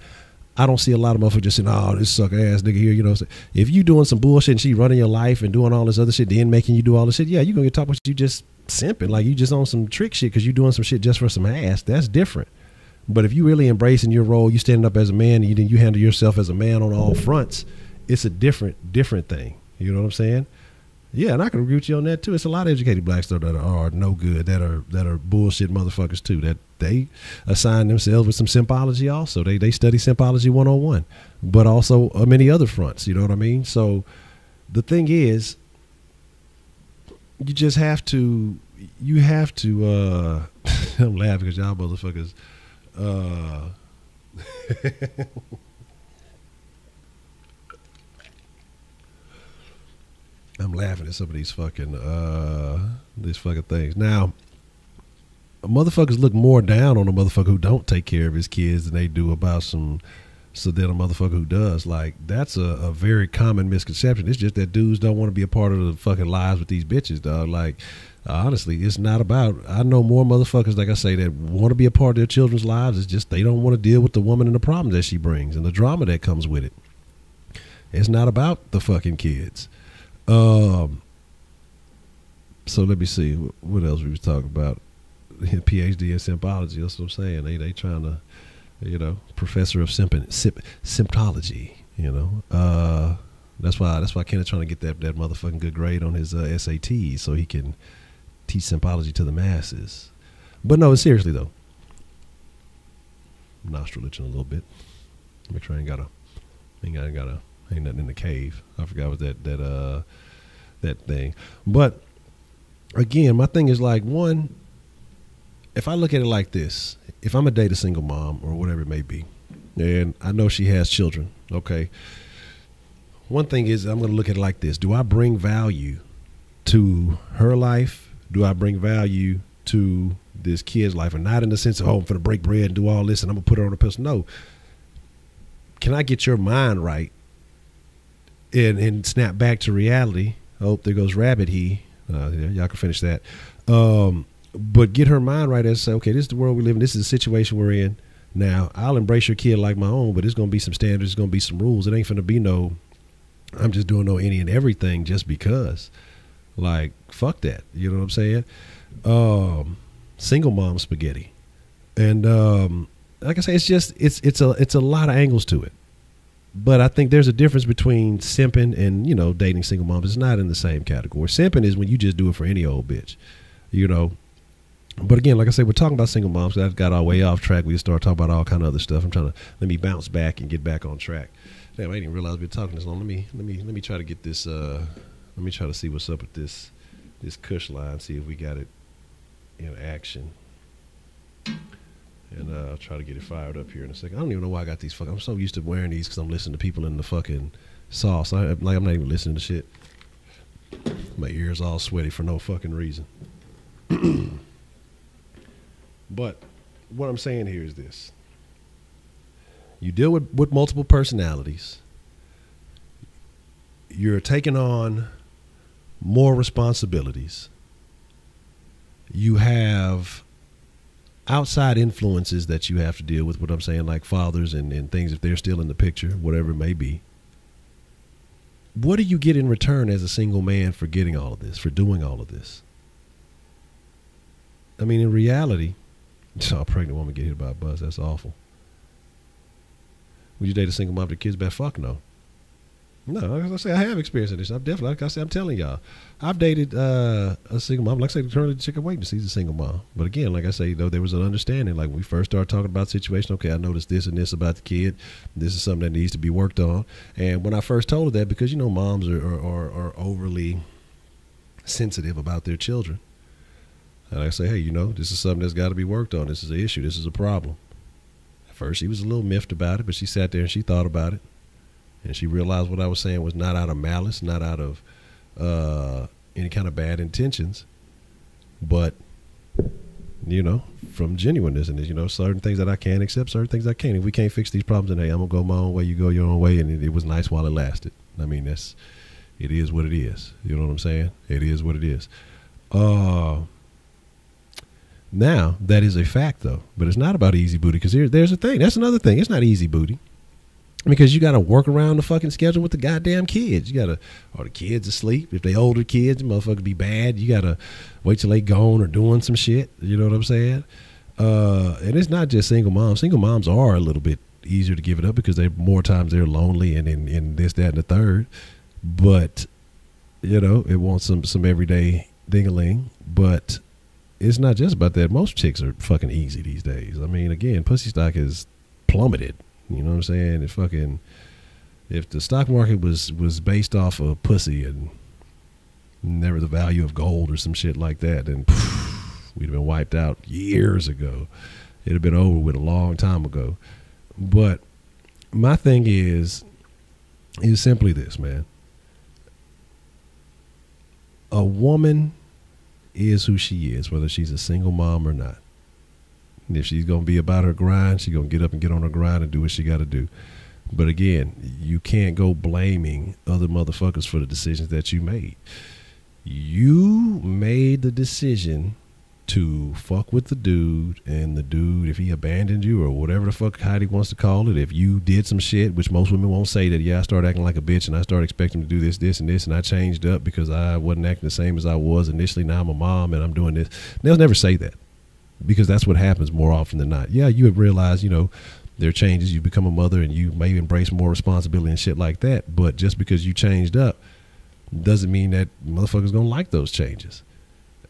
I don't see a lot of motherfuckers just saying, oh, this sucker ass nigga here, you know. If you doing some bullshit and she running your life and doing all this other shit, then making you do all this shit, yeah, you gonna get talked about you just simping, like you just on some trick shit because you doing some shit just for some ass. That's different. But if you really embracing your role, you standing up as a man, and you handle yourself as a man on all fronts, it's a different thing. You know what I'm saying? Yeah, and I can agree with you on that too. It's a lot of educated blacks that are no good, that are bullshit motherfuckers too, that they assign themselves with some symbology also. They study symbology 101, but also many other fronts. You know what I mean? So the thing is, you just have to, I'm laughing because y'all motherfuckers, I'm laughing at some of these fucking things. Now, motherfuckers look more down on a motherfucker who don't take care of his kids than they do about than a motherfucker who does. Like, that's a very common misconception. It's just that dudes don't want to be a part of the fucking lives with these bitches, dog. Like, honestly, it's not about, I know more motherfuckers, like I say, that want to be a part of their children's lives. It's just they don't want to deal with the woman and the problems that she brings and the drama that comes with it. It's not about the fucking kids. So let me see what else we was talking about. PhD in symptology. That's what I'm saying. They trying to, you know, professor of symptology. You know, that's why Kenneth trying to get that motherfucking good grade on his SATs so he can teach symptology to the masses. But no, seriously though. Nostril itching a little bit. Make sure I ain't nothing in the cave. I forgot what that thing. But again, my thing is like, one, if I look at it like this, if I'm a date a single mom or whatever it may be, and I know she has children, okay. One thing is, I'm going to look at it like this. Do I bring value to her life? Do I bring value to this kid's life? And not in the sense of, oh, I'm going to break bread and do all this and I'm going to put her on a pedestal. No. Can I get your mind right and snap back to reality? Oh, there goes Rabbit. Y'all can finish that. But get her mind right and say, okay, this is the world we live in. This is the situation we're in. Now, I'll embrace your kid like my own, but there's going to be some standards. There's going to be some rules. It ain't going to be no, I'm just doing no any and everything just because. Like, fuck that. You know what I'm saying? Single mom spaghetti. And like I say, it's a lot of angles to it. But I think there's a difference between simping and, you know, dating single moms. It's not in the same category. Simping is when you just do it for any old bitch, you know. But again, like I said, we're talking about single moms. That got our way off track. We start talking about all kind of other stuff. I'm trying to let me bounce back and get back on track. Damn, I didn't even realize we were talking this long. Let me try to get this. Let me try to see what's up with this Kush line. See if we got it in action. And I'll try to get it fired up here in a second. I don't even know why I got these I'm so used to wearing these because I'm listening to people in the fucking sauce. I'm not even listening to shit. My ears all sweaty for no fucking reason. But what I'm saying here is this. You deal with multiple personalities. You're taking on more responsibilities. You have outside influences that you have to deal with, what I'm saying, like fathers and things, if they're still in the picture, whatever it may be. What do you get in return as a single man for getting all of this, for doing all of this? I mean, in reality, a pregnant woman get hit by a bus, that's awful. Would you date a single mom with kids? Bet fuck no. No, like I say, I have experienced this. I'm definitely, like I say, I'm telling y'all, I've dated a single mom. Like I say, currently the chick I'm waiting to see is a single mom. But again, like I say, though, there was an understanding. Like when we first started talking about the situation, okay, I noticed this and this about the kid. This is something that needs to be worked on. And when I first told her that, because you know, moms are overly sensitive about their children. And I say, hey, you know, this is something that's got to be worked on. This is an issue. This is a problem. At first, she was a little miffed about it, but she sat there and she thought about it. And she realized what I was saying was not out of malice, not out of any kind of bad intentions, but, you know, from genuineness. And, you know, certain things that I can accept, certain things I can't. If we can't fix these problems, then, hey, I'm going to go my own way, you go your own way. And it was nice while it lasted. I mean, it is what it is. You know what I'm saying? It is what it is. Now, that is a fact, though. But it's not about easy booty, because there's a thing. That's another thing. It's not easy booty. Because you got to work around the fucking schedule with the goddamn kids. You got to, or the kids asleep. If they older kids, the motherfuckers be bad. You got to wait till they gone or doing some shit. You know what I'm saying? And it's not just single moms. Single moms are a little bit easier to give it up because more times they're lonely and in this, that, and the third. But, you know, it wants some everyday ding-a-ling. But it's not just about that. Most chicks are fucking easy these days. I mean, again, pussy stock has plummeted. You know what I'm saying? If the stock market was based off of pussy and never the value of gold or some shit like that, then we'd have been wiped out years ago. It'd have been over with a long time ago. But my thing is simply this, man. A woman is who she is, whether she's a single mom or not. And if she's going to be about her grind, she's going to get up and get on her grind and do what she got to do. But again, you can't go blaming other motherfuckers for the decisions that you made. You made the decision to fuck with the dude, and the dude, if he abandoned you or whatever the fuck Heidi wants to call it, if you did some shit, which most women won't say that, yeah, I started acting like a bitch and I started expecting to do this, this, and this, and I changed up because I wasn't acting the same as I was initially. Now I'm a mom and I'm doing this. They'll never say that. Because that's what happens more often than not. Yeah, you have realized, you know, there are changes. You become a mother and you may embrace more responsibility and shit like that. But just because you changed up doesn't mean that motherfuckers going to like those changes.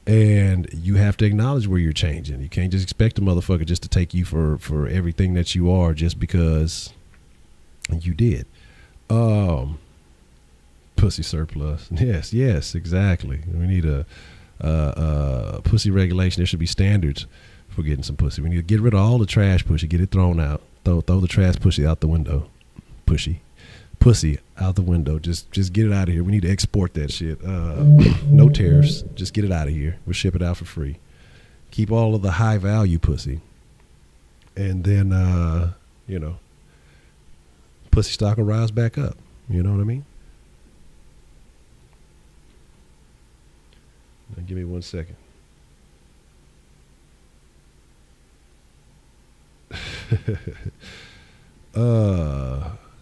And you have to acknowledge where you're changing. You can't just expect a motherfucker just to take you for everything that you are just because you did. Pussy surplus. Yes, exactly. We need a pussy regulation. There should be standards for getting some pussy. We need to get rid of all the trash pussy, get it thrown out. Throw the trash pussy out the window. Pussy out the window. Just get it out of here. We need to export that shit. No tariffs. Just get it out of here. We'll ship it out for free. Keep all of the high value pussy. And then, pussy stock will rise back up. You know what I mean? Now give me 1 second.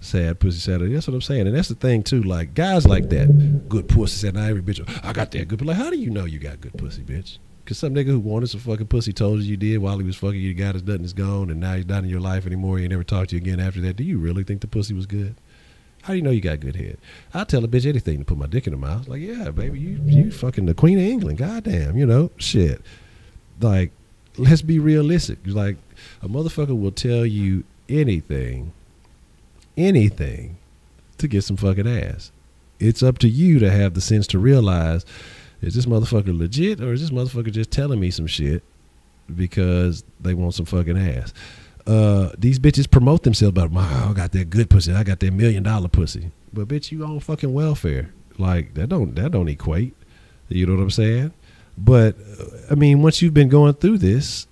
Sad pussy Saturday. That's what I'm saying. And that's the thing too. Like guys like that, good pussy said, now every bitch, I got that good. But like, how do you know you got good pussy, bitch? Because some nigga who wanted some fucking pussy told you did while he was fucking you, got his nut and is gone, and now he's not in your life anymore. He never talked to you again after that. Do you really think the pussy was good? How do you know you got good head? I'll tell a bitch anything to put my dick in her mouth. Like, yeah, baby, you fucking the Queen of England. Goddamn, shit. Like, let's be realistic. Like, a motherfucker will tell you anything to get some fucking ass. It's up to you to have the sense to realize, is this motherfucker legit or is this motherfucker just telling me some shit because they want some fucking ass? These bitches promote themselves about, I got that good pussy, I got that $1 million pussy. But bitch, you on fucking welfare. Like that don't equate. You know what I'm saying? But I mean, once you've been going through this,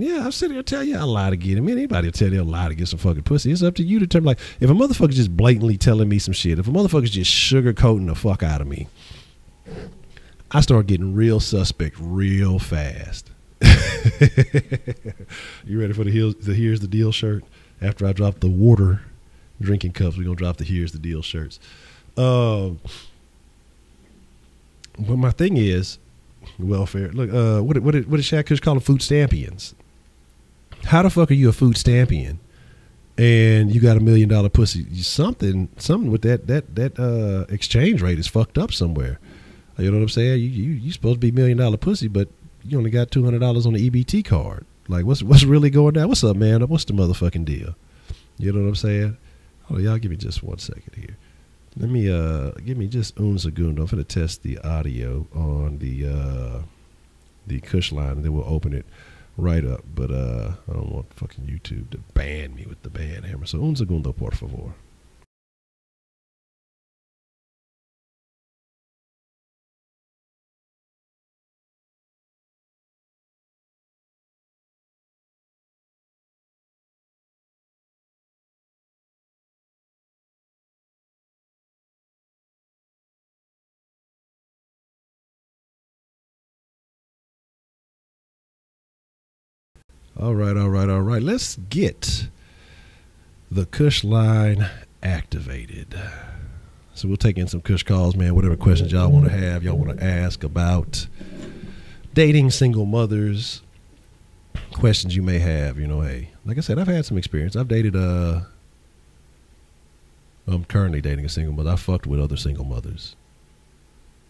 yeah, I'm sitting here tell you I lie to get him. Anybody will tell you a lie to get some fucking pussy. It's up to you to determine. Like, if a motherfucker's just blatantly telling me some shit, if a motherfucker's just sugarcoating the fuck out of me, I start getting real suspect real fast. You ready for the Here's the Deal shirt? After I drop the water drinking cups, we're gonna drop the Here's the Deal shirts. But my thing is welfare. Look, what did Shaq Kush call them? Food stampions. How the fuck are you a food stampion and you got $1 million pussy? Something with that exchange rate is fucked up somewhere. You know what I'm saying? You supposed to be $1 million pussy, but you only got $200 on the EBT card. Like, what's really going down? What's up, man? What's the motherfucking deal? You know what I'm saying? Oh, y'all give me just 1 second here. Let me give me just un segundo. I'm gonna test the audio on the Kush line, and then we'll open it right up. But I don't want fucking YouTube to ban me with the ban hammer. So un segundo, por favor. All right. Let's get the Kush line activated. So we'll take in some Kush calls, man. Whatever questions y'all want to have, y'all want to ask about dating single mothers, questions you may have. Hey, like I said, I've had some experience. I've dated I'm currently dating a single mother. I fucked with other single mothers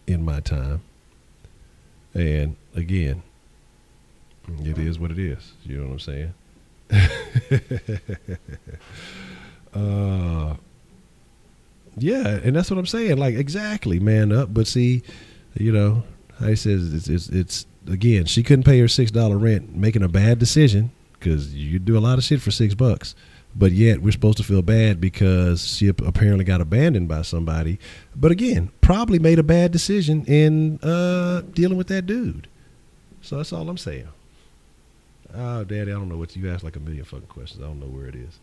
in my time. And again, it is what it is. You know what I'm saying? Yeah, and that's what I'm saying. Like, exactly, man up. But see, I says it's again, she couldn't pay her $6 rent, making a bad decision because you do a lot of shit for $6. But yet we're supposed to feel bad because she apparently got abandoned by somebody. But again, probably made a bad decision in dealing with that dude. So that's all I'm saying. Oh, Daddy, I don't know what you asked like a million fucking questions. I don't know where it is.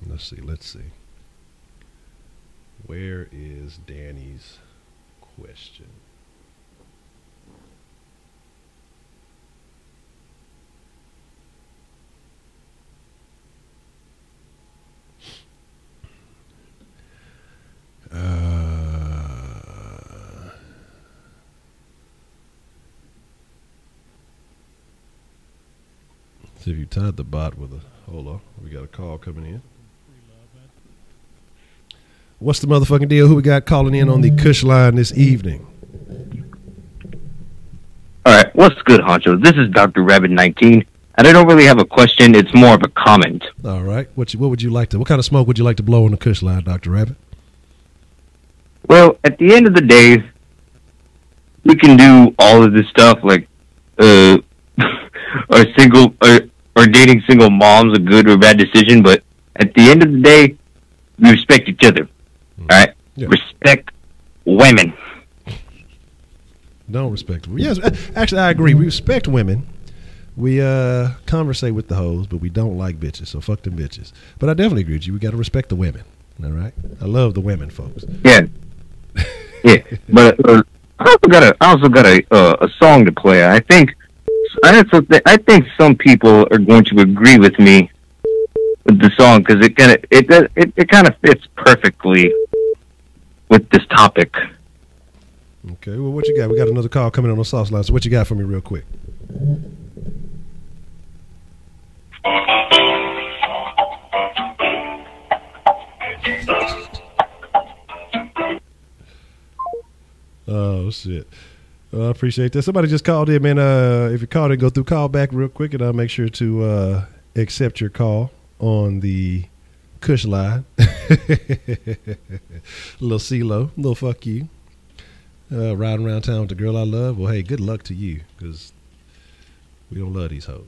Let's see. Where is Danny's question? See if you tied the bot with a. Hold on, we got a call coming in. What's the motherfucking deal? Who we got calling in on the Kush line this evening? All right, what's good, Honcho? This is Dr. Rabbit 19, and I don't really have a question. It's more of a comment. All right. What would you like to? What kind of smoke would you like to blow on the Kush line, Dr. Rabbit? Well, at the end of the day, we can do all of this stuff like or dating single moms a good or bad decision, but at the end of the day, we respect each other. All right? Yeah. Respect women. Don't respect women. Yes, actually, I agree. We respect women. We conversate with the hoes, but we don't like bitches, so fuck them bitches. But I definitely agree with you. We got to respect the women. All right? I love the women, folks. Yeah. Yeah. But I also got a song to play. I think some people are going to agree with me with the song because it kind of fits perfectly with this topic. Okay, well, what you got? We got another call coming on the sauce line. So what you got for me real quick? Oh, shit. I appreciate that. Somebody just called in, man. If you called in, go through call back real quick, and I'll make sure to accept your call on the Kush line. Little CeeLo, little fuck you. Riding around town with the girl I love. Well, hey, good luck to you, because we don't love these hoes.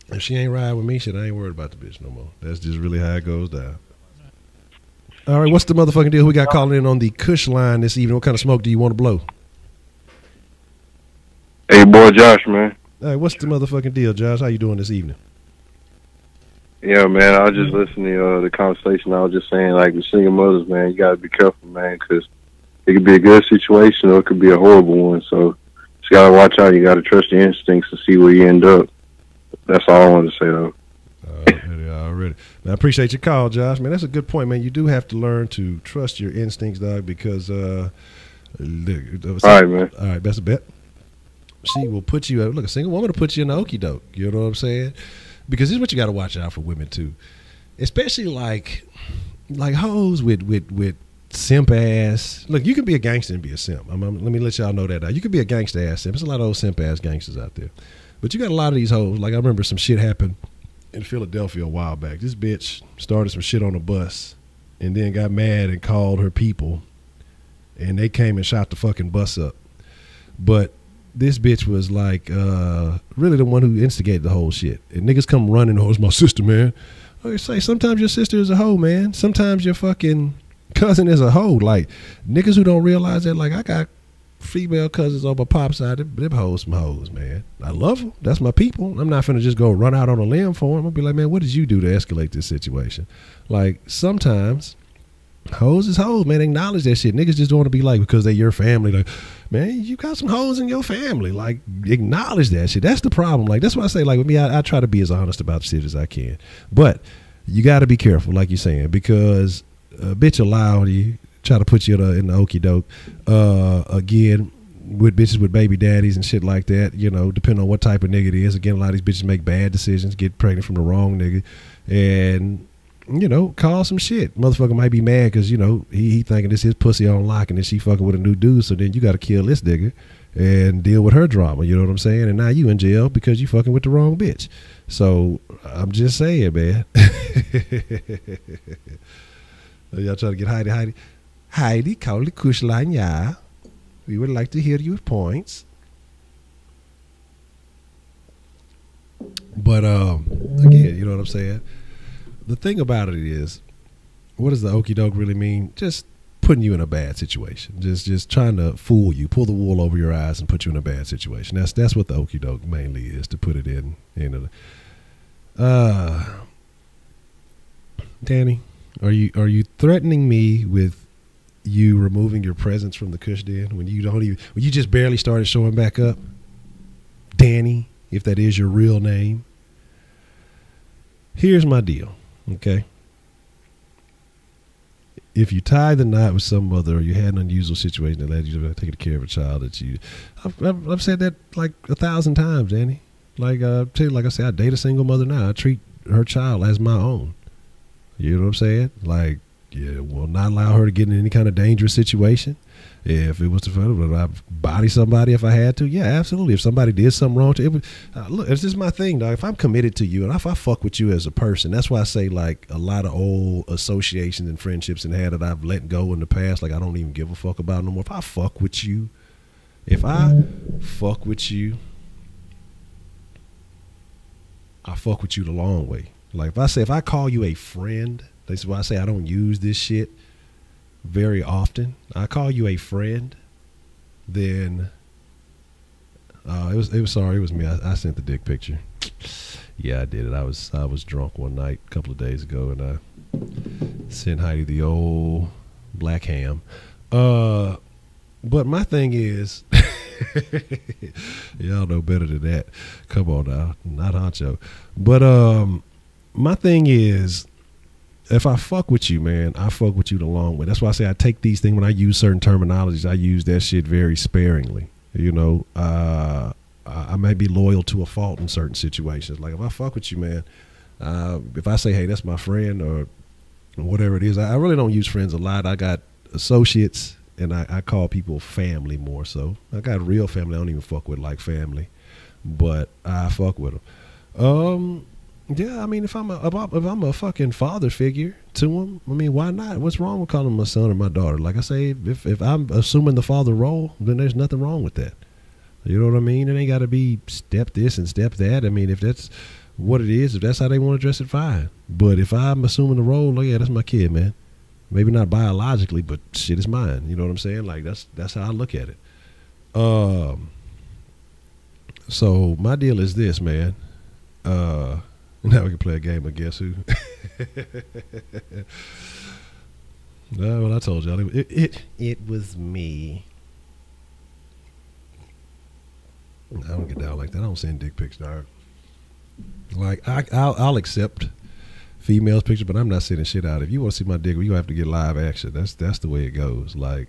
If she ain't riding with me, shit, I ain't worried about the bitch no more. That's just really how it goes down. All right, what's the motherfucking deal? We got calling in on the Kush line this evening. What kind of smoke do you want to blow? Hey, boy, Josh, man. All right, what's the motherfucking deal, Josh? How you doing this evening? Yeah, man, I was just listening to the conversation. I was just saying, like, the single mothers, man, you got to be careful, man, because it could be a good situation or it could be a horrible one. So you got to watch out. You got to trust your instincts to see where you end up. That's all I wanted to say, though. Already. I appreciate your call, Josh. Man, that's a good point, man. You do have to learn to trust your instincts, dog, because all right, man. All right, that's a bet. She will put you, look, a single woman will put you in the okie doke. You know what I'm saying? Because this is what you got to watch out for women too, especially like hoes with simp ass. Look, you can be a gangster and be a simp. Let me let y'all know that now. You can be a gangster ass simp. There's a lot of old simp ass gangsters out there, but you got a lot of these hoes. Like I remember some shit happened in Philadelphia a while back. This bitch started some shit on a bus and then got mad and called her people, and they came and shot the fucking bus up. But this bitch was like really the one who instigated the whole shit. And niggas come running, oh, it's my sister, man. I say, sometimes your sister is a hoe, man. Sometimes your fucking cousin is a hoe. Like, niggas who don't realize that, like, I got female cousins on my pop's side. Them hoes some hoes, man. I love them. That's my people. I'm not finna just go run out on a limb for them. I'll be like, man, what did you do to escalate this situation? Like, sometimes hoes is hoes, man. Acknowledge that shit. Niggas just don't want to be like, because they your family, like, man, you got some hoes in your family. Like, acknowledge that shit. That's the problem. Like, that's why I say, like, with me, I try to be as honest about shit as I can. But you got to be careful, like you're saying, because a bitch will lie on you, try to put you in the okie doke. Again, with bitches with baby daddies and shit like that, you know, depending on what type of nigga it is. Again, a lot of these bitches make bad decisions, get pregnant from the wrong nigga, and you know, call some shit. Motherfucker might be mad because, you know, he thinking this his pussy on lock and then she fucking with a new dude. So then you got to kill this nigga and deal with her drama. You know what I'm saying? And now you in jail because you fucking with the wrong bitch. So I'm just saying, man. Y'all trying to get Heidi. Heidi, call the Kush line, yeah. We would like to hear your points. But again, you know what I'm saying? The thing about it is, what does the okie doke really mean? Just putting you in a bad situation. Just trying to fool you, pull the wool over your eyes and put you in a bad situation. That's what the okie doke mainly is, to put it in. Danny, are you threatening me with you removing your presence from the Kush den when you just barely started showing back up? Danny, if that is your real name. Here's my deal. Okay. If you tie the knot with some mother, or you had an unusual situation that led you to taking care of a child that you, I've said that like 1,000 times, Danny. Like, like I said, I date a single mother now. I treat her child as my own. You know what I'm saying? Like, yeah, will not allow her to get in any kind of dangerous situation. If it was to, would I body somebody if I had to? Yeah, absolutely. If somebody did something wrong to it, would, look, it's just my thing, dog. If I'm committed to you and if I fuck with you as a person, that's why I say like a lot of old associations and friendships and had that I've let go in the past, like I don't even give a fuck about no more. If I fuck with you, I fuck with you the long way. Like if I call you a friend, that's why I say I don't use this shit very often. I call you a friend, then it was me. I sent the dick picture. Yeah, I did it. I was drunk one night a couple of days ago, and I sent Heidi the old black ham. But my thing is, y'all know better than that. Come on now, not Honcho. But my thing is, if I fuck with you, man, I fuck with you the long way. That's why I say I take these things, when I use certain terminologies, I use that shit very sparingly. You know, I may be loyal to a fault in certain situations. Like if I fuck with you, man, if I say, hey, that's my friend or whatever it is, I really don't use friends a lot. I got associates and I call people family more so. I got real family I don't even fuck with like family, but I fuck with them. Yeah, I mean, if I'm a fucking father figure to him, I mean, why not? What's wrong with calling my son or my daughter? Like I say, if I'm assuming the father role, then there's nothing wrong with that. You know what I mean? It ain't got to be step this and step that. I mean, if that's what it is, if that's how they want to dress it, fine. But if I'm assuming the role, yeah, that's my kid, man. Maybe not biologically, but shit is mine. You know what I'm saying? Like that's how I look at it. So my deal is this, man. Now we can play a game of Guess Who. No, well, I told y'all it was me. I don't get down like that. I don't send dick pics, dog. Like I'll accept females' pictures, but I'm not sending shit out. If you want to see my dick, you have to get live action. That's the way it goes. Like,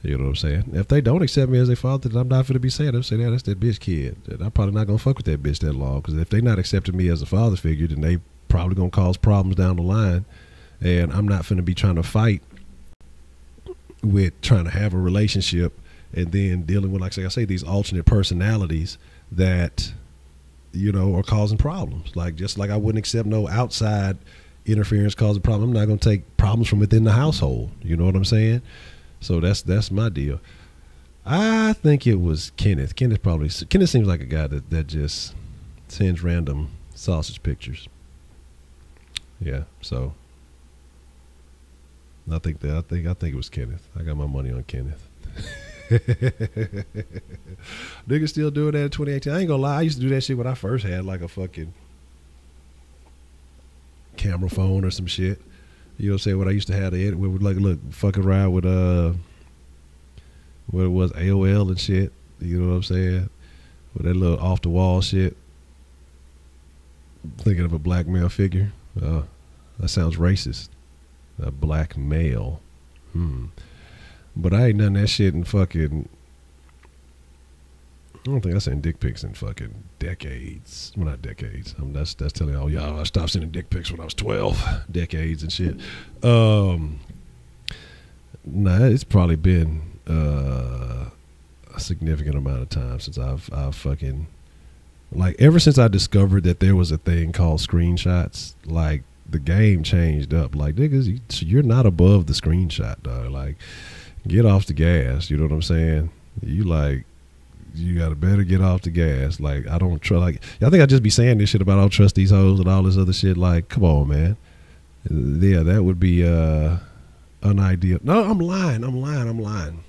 you know what I'm saying? If they don't accept me as their father, then I'm not going to be saying them. Say that's that bitch kid. I'm probably not going to fuck with that bitch that long, because if they not accepting me as a father figure, then they probably going to cause problems down the line, and I'm not going to be trying to fight with trying to have a relationship and then dealing with, like I say, these alternate personalities that, you know, are causing problems. Like, just like I wouldn't accept no outside interference causing problem, I'm not going to take problems from within the household. You know what I'm saying? So that's my deal. I think it was Kenneth. Kenneth seems like a guy that just sends random sausage pictures. Yeah, so I think it was Kenneth. I got my money on Kenneth. Niggas still doing that in 2018. I ain't gonna lie, I used to do that shit when I first had like a fucking camera phone or some shit. You know what I'm saying? When I used to have it, we would like look fucking around with what it was, AOL and shit. You know what I'm saying? With that little off the wall shit. Thinking of a black male figure. That sounds racist. A black male. But I ain't done that shit in fucking, I don't think I sent dick pics in fucking decades. Well, not decades. That's telling all y'all I stopped sending dick pics when I was 12. Decades and shit. Nah, it's probably been a significant amount of time since I've fucking, like, ever since I discovered that there was a thing called screenshots, like, the game changed up. Like, niggas, you're not above the screenshot, dog. Like, get off the gas. You know what I'm saying? You gotta better get off the gas. Like, I don't trust, like, I think I just be saying this shit about I don't trust these hoes and all this other shit. Like, come on, man. Yeah, that would be unideal. No, I'm lying.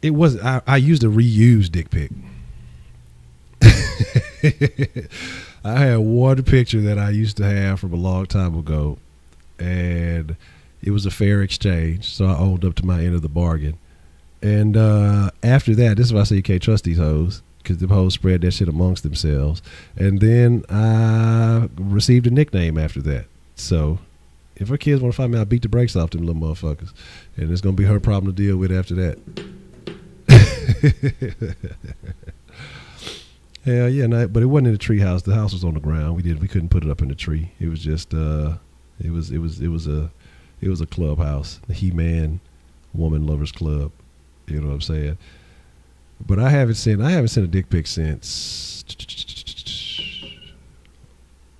It was, I used a reused dick pic. I had one picture that I used to have from a long time ago, and it was a fair exchange, so I owned up to my end of the bargain. And after that, this is why I say you can't trust these hoes, because the hoes spread that shit amongst themselves. And then I received a nickname after that. So if her kids want to find me, I'll beat the brakes off them little motherfuckers, and it's gonna be her problem to deal with after that. Hell yeah, no, but it wasn't in the tree house. The house was on the ground. We couldn't put it up in the tree. It was just it was a clubhouse, the He-Man Woman Lovers Club. You know what I'm saying? But I haven't sent a dick pic since.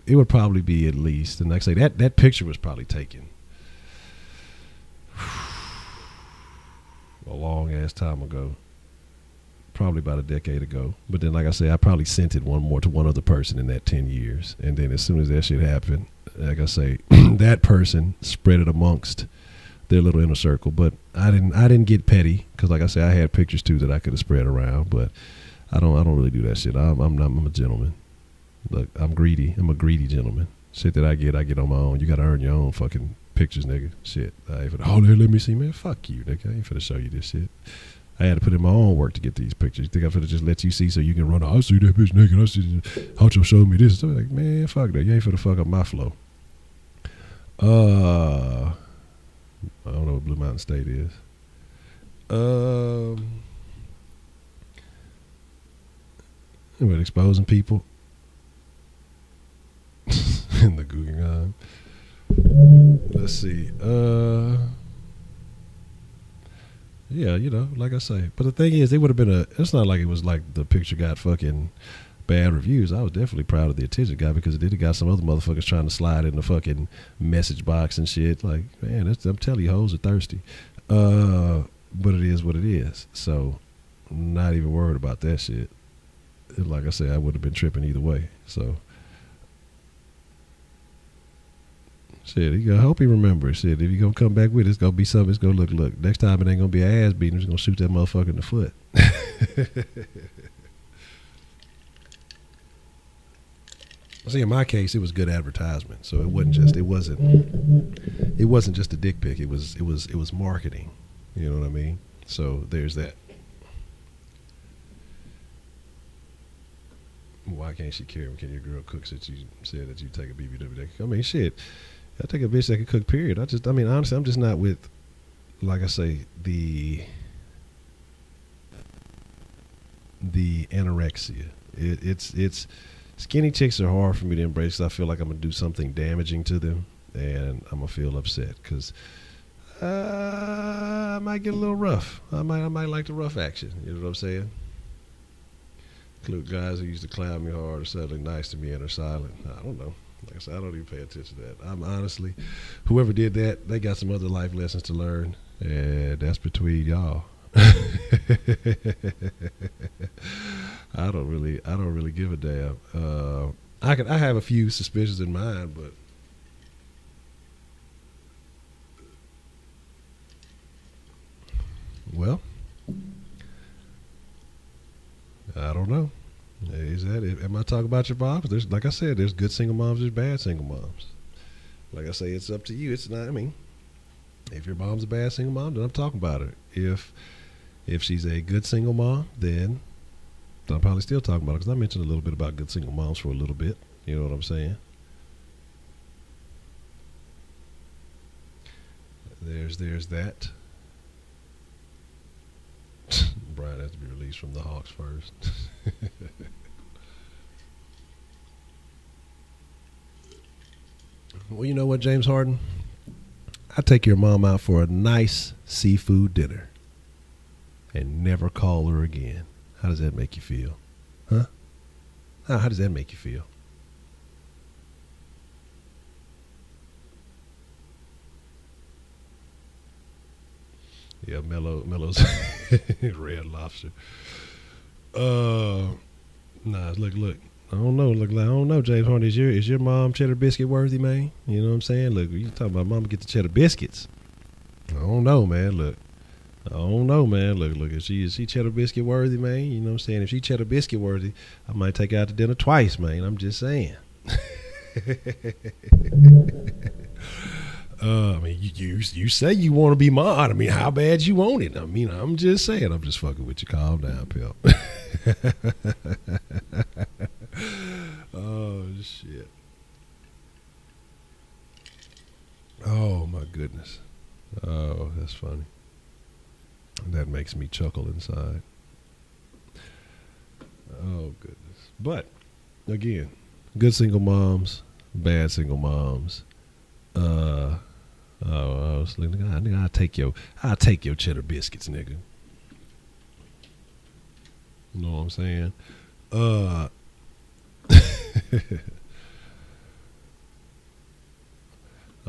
It would probably be at least, and like I say, that picture was probably taken a long ass time ago, probably about a decade ago. But then, like I say, I probably sent it one more to one other person in that 10 years, and then as soon as that shit happened, like I say, that person spread it amongst their little inner circle. But I didn't get petty, because like I say, I had pictures too that I could have spread around, but I don't really do that shit. I'm a gentleman. Look, I'm greedy. I'm a greedy gentleman. Shit that I get on my own. You gotta earn your own fucking pictures, nigga. Shit. I ain't finna, oh, let me see, man. Fuck you, nigga. I ain't finna show you this shit. I had to put in my own work to get these pictures. You think I'm finna just let you see so you can run, I see that bitch naked. I see Honcho showed me this. So I'm like, man, fuck that. You ain't finna fuck up my flow. I don't know what Blue Mountain State is. What, exposing people in the Guggenheim. Let's see. Yeah, you know, like I say. But the thing is, it would have been it's not like it was like the picture got fucking bad reviews. I was definitely proud of the attention it got, because it did got some other motherfuckers trying to slide in the fucking message box and shit. Like, man, I'm telling you, hoes are thirsty. But it is what it is. So, I'm not even worried about that shit. Like I say, I would have been tripping either way. So, shit, I hope he remembers. Shit, if you gonna come back with it, it's gonna be something. It's gonna look. Next time it ain't gonna be an ass beating. It's gonna shoot that motherfucker in the foot. See, in my case, it was good advertisement. So it wasn't just a dick pic. It was marketing. You know what I mean? So there's that. Why can't she carry him? Can your girl cook since you said that you take a BBW? I mean, shit. I take a bitch that can cook, period. Honestly, I'm just not with, like I say, the anorexia. It's skinny chicks are hard for me to embrace, 'cause I feel like I'm going to do something damaging to them, and I'm going to feel upset, because I might get a little rough. I might like the rough action. You know what I'm saying? Include guys who used to clown me hard, are suddenly nice to me and are silent. I don't know. Like I said, I don't even pay attention to that. I'm honestly, whoever did that, they got some other life lessons to learn, and that's between y'all. I don't really give a damn. I have a few suspicions in mind, but well, I don't know. Is that it? Am I talking about your moms? There's, like I said, there's good single moms, there's bad single moms. Like I say, it's up to you. It's not, I mean, if your mom's a bad single mom, then I'm talking about her. If she's a good single mom, then I'm probably still talking about it, because I mentioned a little bit about good single moms for a little bit. You know what I'm saying? There's that. Brian has to be released from the Hawks first. Well, you know what, James Harden? I take your mom out for a nice seafood dinner and never call her again. How does that make you feel? Huh? How does that make you feel? Yeah, Mello's Red Lobster. Nah, look. I don't know. I don't know, James Harden. Is your mom cheddar biscuit worthy, man? You know what I'm saying? Look, you talking about mama get the cheddar biscuits. I don't know, man. Look. Is she cheddar biscuit worthy, man? You know what I'm saying? If she cheddar biscuit worthy, I might take her out to dinner twice, man. I'm just saying. I mean, you say you want to be mod. I mean, how bad you want it? I mean, I'm just saying. I'm just fucking with you. Calm down, pal. Oh, shit. Oh, my goodness. Oh, that's funny. That makes me chuckle inside. Oh goodness. But again, good single moms, bad single moms. I was like, nigga, I'll take your cheddar biscuits, nigga. You know what I'm saying?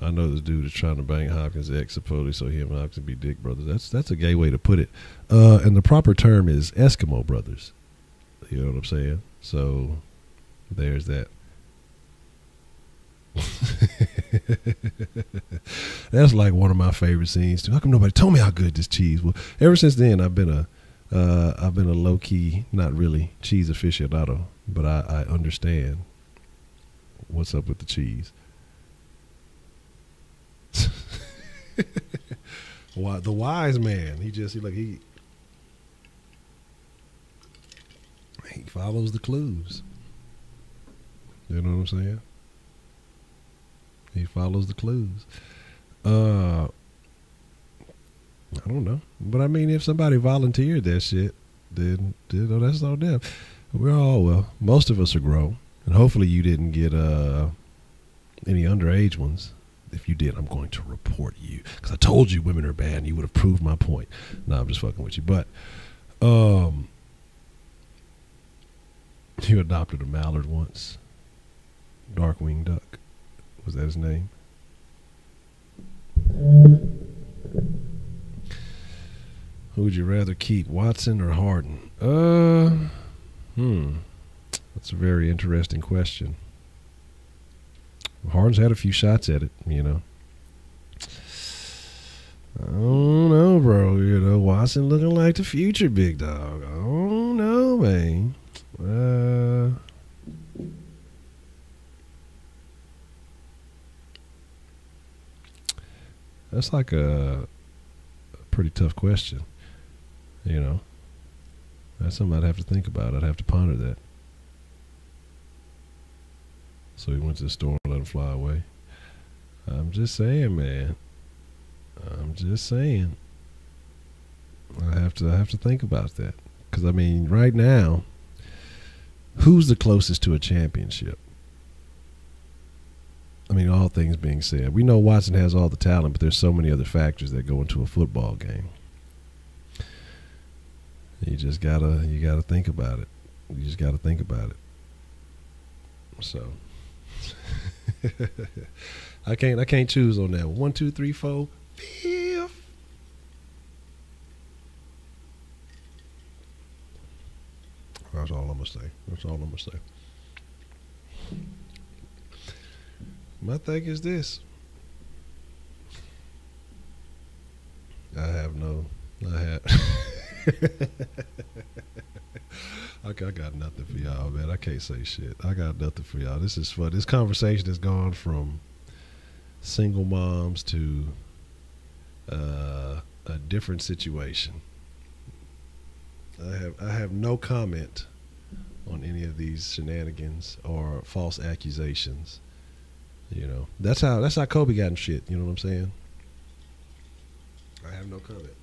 I know this dude is trying to bang Hopkins' ex supposedly so him and Hopkins can be dick brothers. That's a gay way to put it. And the proper term is Eskimo brothers. You know what I'm saying? So there's that. That's like one of my favorite scenes too. How come nobody told me how good this cheese was? Ever since then, I've been a low key, not really cheese aficionado, but I understand what's up with the cheese. The wise man. He follows the clues. You know what I'm saying? He follows the clues. I don't know, but I mean, if somebody volunteered that shit, then that's on them. Most of us are grown, and hopefully you didn't get any underage ones. If you did, I'm going to report you because I told you women are bad, and you would have proved my point. No, I'm just fucking with you. But you adopted a mallard once, Darkwing Duck. Was that his name? Who would you rather keep, Watson or Harden? That's a very interesting question. Harden's had a few shots at it, you know. I don't know, bro. You know, Watson looking like the future big dog. I don't know, man. That's like a pretty tough question. You know, that's something I'd have to think about. I'd have to ponder that. So he went to the store and let him fly away. I'm just saying, man. I'm just saying. I have to think about that. Because, I mean, right now, who's the closest to a championship? I mean, all things being said. We know Watson has all the talent, but there's so many other factors that go into a football game. You gotta think about it. You just gotta think about it. So I can't choose on that. 1, 2, 3, 4, 5. That's all I'm gonna say. My thing is this. I have I got nothing for y'all, man. I can't say shit. I got nothing for y'all. This is fun. This conversation has gone from single moms to a different situation. I have no comment on any of these shenanigans or false accusations. You know, that's how Kobe got in shit. You know what I'm saying? I have no comment.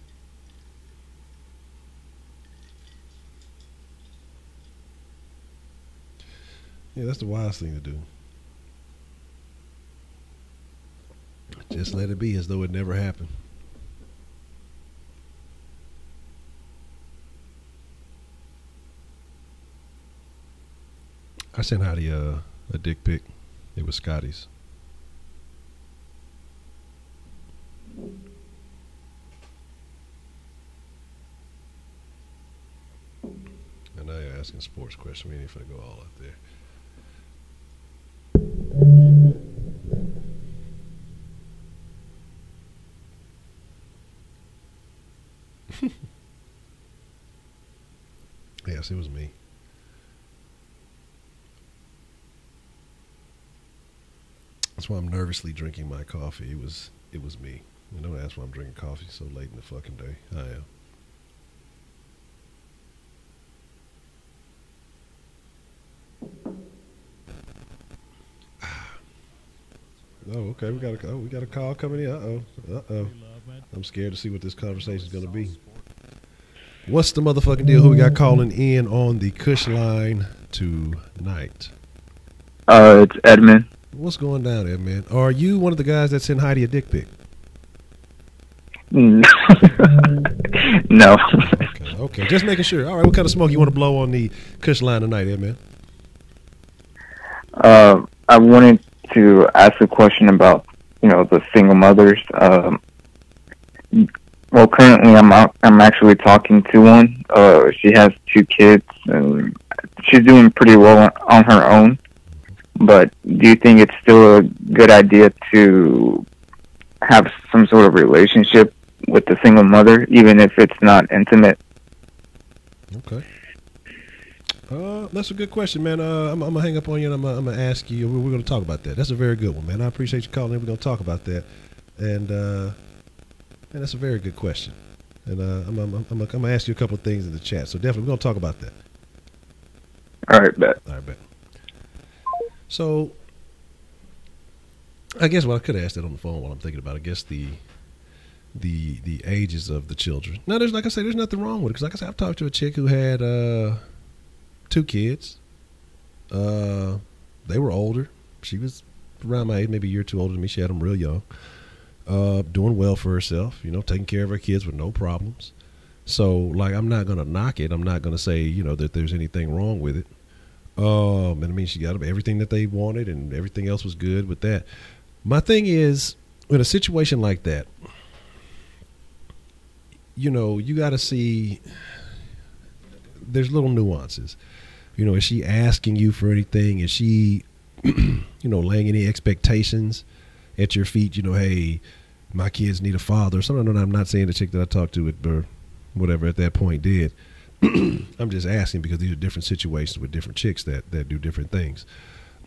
Yeah, that's the wise thing to do. Just let it be as though it never happened. I sent Heidi a dick pic. It was Scotty's. And now you're asking sports questions. We ain't finna go all out there. Yes, it was me. That's why I'm nervously drinking my coffee. It was me. You know, that's why I'm drinking coffee so late in the fucking day. I am. Oh, okay. We got a call coming in. Uh oh. I'm scared to see what this conversation is going to be. What's the motherfucking deal? Who we got calling in on the Kush line tonight? It's Edmund. What's going down there, man? Are you one of the guys that sent Heidi a dick pic? No. Okay. Just making sure. All right, what kind of smoke you want to blow on the Kush line tonight, man? I wanted to ask a question about, the single mothers. Well, currently I'm actually talking to one. She has 2 kids, and she's doing pretty well on her own. But do you think it's still a good idea to have some sort of relationship with the single mother, even if it's not intimate? Okay. That's a good question, man. I'm gonna hang up on you, and I'm gonna ask you. We're gonna talk about that. That's a very good one, man. I appreciate you calling in. We're gonna talk about that, and that's a very good question. And I'm gonna ask you a couple of things in the chat. So definitely, we're gonna talk about that. All right, bet. All right, bet. So, I guess I could have asked that on the phone while I'm thinking about it. I guess the ages of the children. Now, there's nothing wrong with it, because like I said, I've talked to a chick who had 2 kids. They were older. She was around my age, maybe a year or 2 older than me. She had them real young. Doing well for herself, taking care of her kids with no problems. So, like, I'm not going to knock it. I'm not going to say, that there's anything wrong with it. And I mean, she got everything that they wanted, and everything else was good with that. My thing is, in a situation like that, you got to see there's little nuances. Is she asking you for anything? Is she, laying any expectations at your feet? Hey, my kids need a father or something. I'm not saying the chick that I talked to or whatever at that point did. I'm just asking because these are different situations with different chicks that do different things.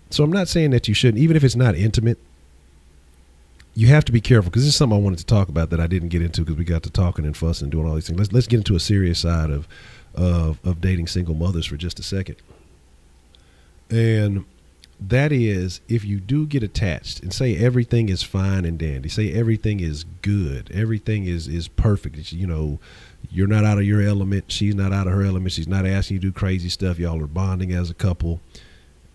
So I'm not saying that you shouldn't, even if it's not intimate. You have to be careful, because this is something I wanted to talk about that I didn't get into because we got to talking and fussing and doing all these things. Let's get into a serious side of dating single mothers for just a second. And that is, if you do get attached and say everything is fine and dandy, say everything is good, everything is perfect, you're not out of your element, she's not out of her element, she's not asking you to do crazy stuff, y'all are bonding as a couple,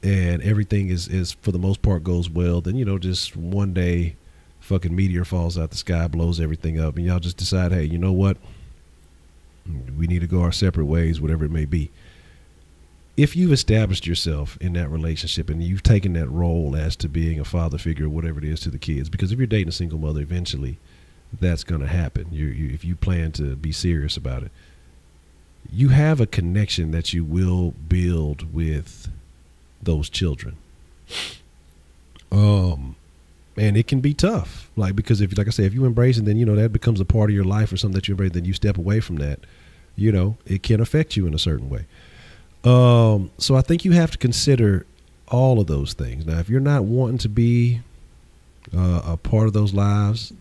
and everything is for the most part goes well, then just one day fucking meteor falls out the sky, blows everything up, and y'all just decide, hey, you know what, we need to go our separate ways, whatever it may be. If you've established yourself in that relationship and you've taken that role as to being a father figure or whatever it is to the kids, because if you're dating a single mother, eventually that's going to happen. If you plan to be serious about it, you have a connection that you will build with those children. And it can be tough, because if you embrace it, then that becomes a part of your life or something that you embrace. Then you step away from that, it can affect you in a certain way. So I think you have to consider all of those things. Now, if you're not wanting to be a part of those lives,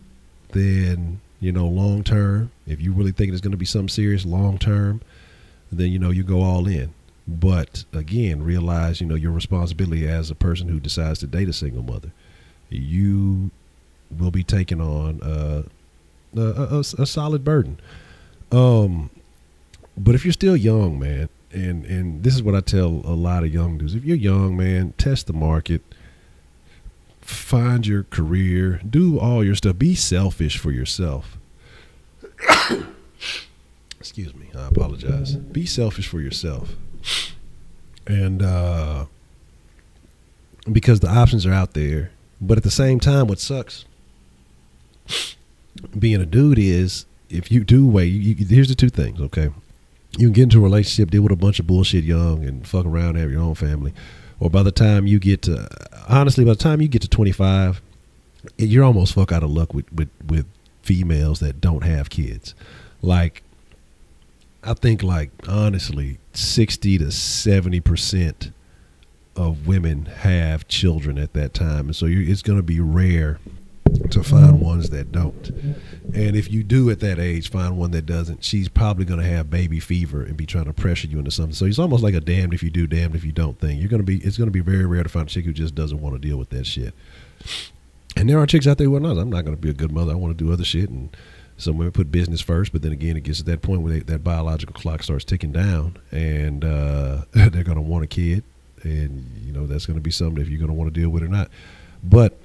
then, long term, if you really think it's going to be something serious long term, then, you go all in. But again, realize, your responsibility as a person who decides to date a single mother. You will be taking on a solid burden. But if you're still young, man, and this is what I tell a lot of young dudes, if you're young, man, test the market, find your career, do all your stuff, be selfish for yourself. Excuse me, I apologize. Be selfish for yourself. And because the options are out there. But at the same time, what sucks being a dude is, if you do wait, here's the 2 things, okay? You can get into a relationship, deal with a bunch of bullshit young, and fuck around and have your own family. Or by the time you get to, honestly, by the time you get to 25, you're almost fuck out of luck with females that don't have kids. Like, I think, honestly, 60 to 70% of women have children at that time, and so it's going to be rare to find ones that don't. And if you do at that age find one that doesn't, she's probably going to have baby fever and be trying to pressure you into something. So it's almost like a damned if you do, damned if you don't thing. It's going to be very rare to find a chick who just doesn't want to deal with that shit. And there are chicks out there who are not. I'm not going to be a good mother. I want to do other shit, and Some women put business first, but then again, it gets to that point where that biological clock starts ticking down, and they're going to want a kid, and you know that's going to be something if you're going to want to deal with it or not. But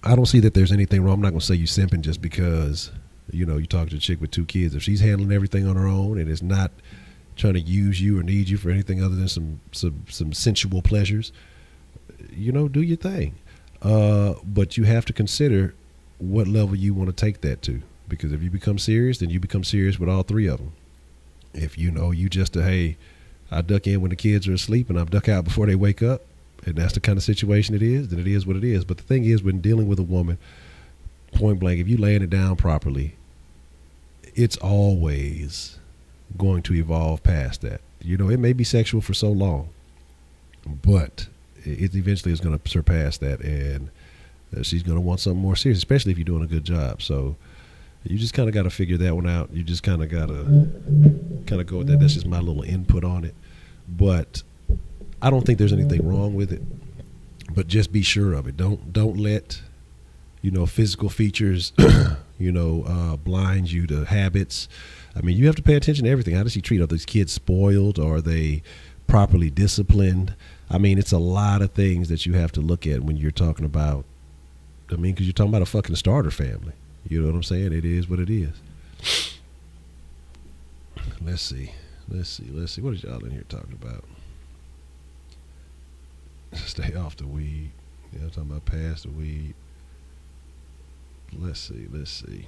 I don't see that there's anything wrong. I'm not going to say you simping just because you know you talk to a chick with 2 kids. If she's handling everything on her own and is not trying to use you or need you for anything other than some sensual pleasures, you know, do your thing. But you have to consider what level you want to take that to. Because if you become serious, then you become serious with all 3 of them. If you know you just hey, I duck in when the kids are asleep and I duck out before they wake up, and that's the kind of situation it is, then it is what it is. But the thing is, when dealing with a woman, point blank, if you laying it down properly, it's always going to evolve past that. You know, it may be sexual for so long, but it eventually is going to surpass that, and she's going to want something more serious, especially if you're doing a good job. So you just kind of got to figure that one out. You just kind of got to go with that. That's just my little input on it. But I don't think there's anything wrong with it. But just be sure of it. Don't let, you know, physical features, you know, blind you to habits. I mean, you have to pay attention to everything. How does she treat? Are these kids spoiled? Are they properly disciplined? I mean, it's a lot of things that you have to look at when you're talking about, I mean, because you're talking about a fucking starter family. You know what I'm saying? It is what it is. Let's see. What is y'all in here talking about? Stay off the weed. Yeah, I'm talking about pass the weed. Let's see.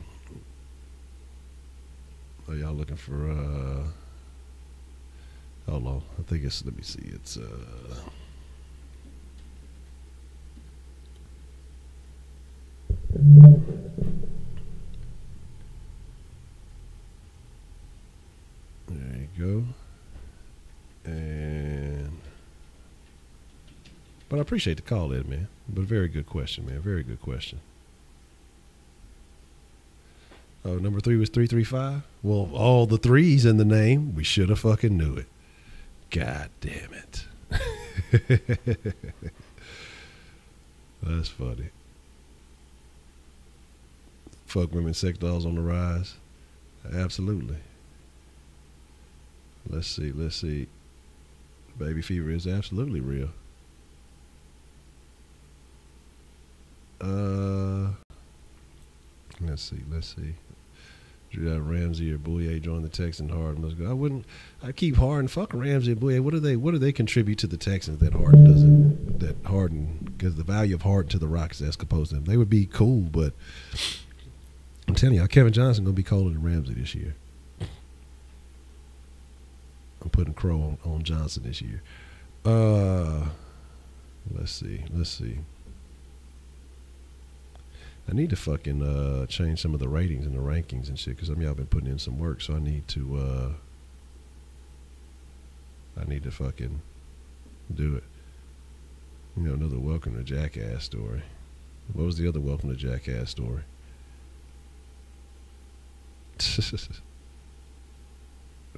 Are y'all looking for, hold on. I think it's, let me see. It's, there you go. And but I appreciate the call, Ed, man. But very good question, man. Very good question. Oh, number 3 was 335? Well, all the 3s in the name, we should have fucking knew it. God damn it. That's funny. Fuck women, sex dolls on the rise. Absolutely. Let's see. Baby fever is absolutely real. Let's see. Drew Ramsey or Bouye join the Texans. Harden. Let's go. I keep Harden. Fuck Ramsey and Bouye. What do they contribute to the Texans that Harden doesn't? That Harden, because the value of Harden to the Rockets as opposed to them. They would be cool, but I'm telling you, Kevin Johnson gonna be colder than Ramsey this year. I'm putting Crow on Johnson this year. Let's see. I need to fucking change some of the ratings and the rankings and shit, because y'all been putting in some work, so I need to fucking do it. You know, another Welcome to Jackass story. What was the other Welcome to Jackass story?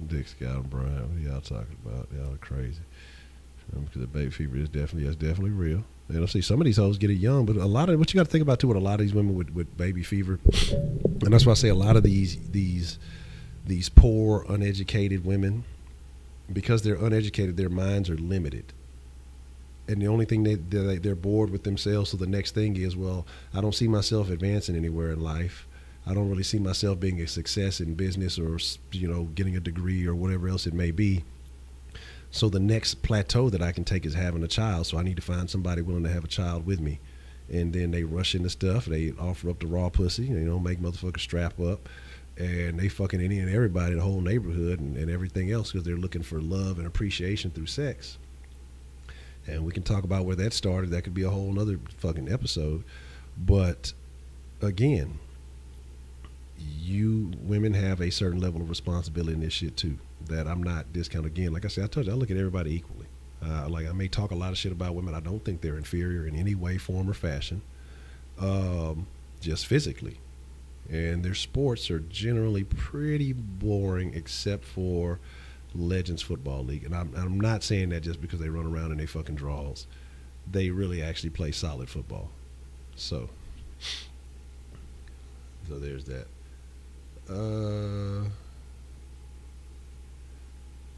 Dick, Scott, and Brian. What are y'all talking about? Y'all are crazy. Because the baby fever is definitely real. And I see some of these hoes get it young, but a lot of what you got to think about too with a lot of these women with baby fever, and that's why I say a lot of these poor, uneducated women, because they're uneducated, their minds are limited, and the only thing they're bored with themselves. So the next thing is, well, I don't see myself advancing anywhere in life. I don't really see myself being a success in business or, you know, getting a degree or whatever else it may be. So the next plateau that I can take is having a child. So I need to find somebody willing to have a child with me. And then they rush into stuff. They offer up the raw pussy, you know, make motherfuckers strap up. And they fucking any and everybody, the whole neighborhood and everything else, because they're looking for love and appreciation through sex. And we can talk about where that started. That could be a whole other fucking episode. But again, you women have a certain level of responsibility in this shit too, that I'm not discounting. Again, like I said, I told you, I look at everybody equally. Like I may talk a lot of shit about women. I don't think they're inferior in any way, form, or fashion, just physically. And their sports are generally pretty boring, except for Legends Football League. And I'm not saying that just because they run around in they fucking draws. They really actually play solid football. So there's that.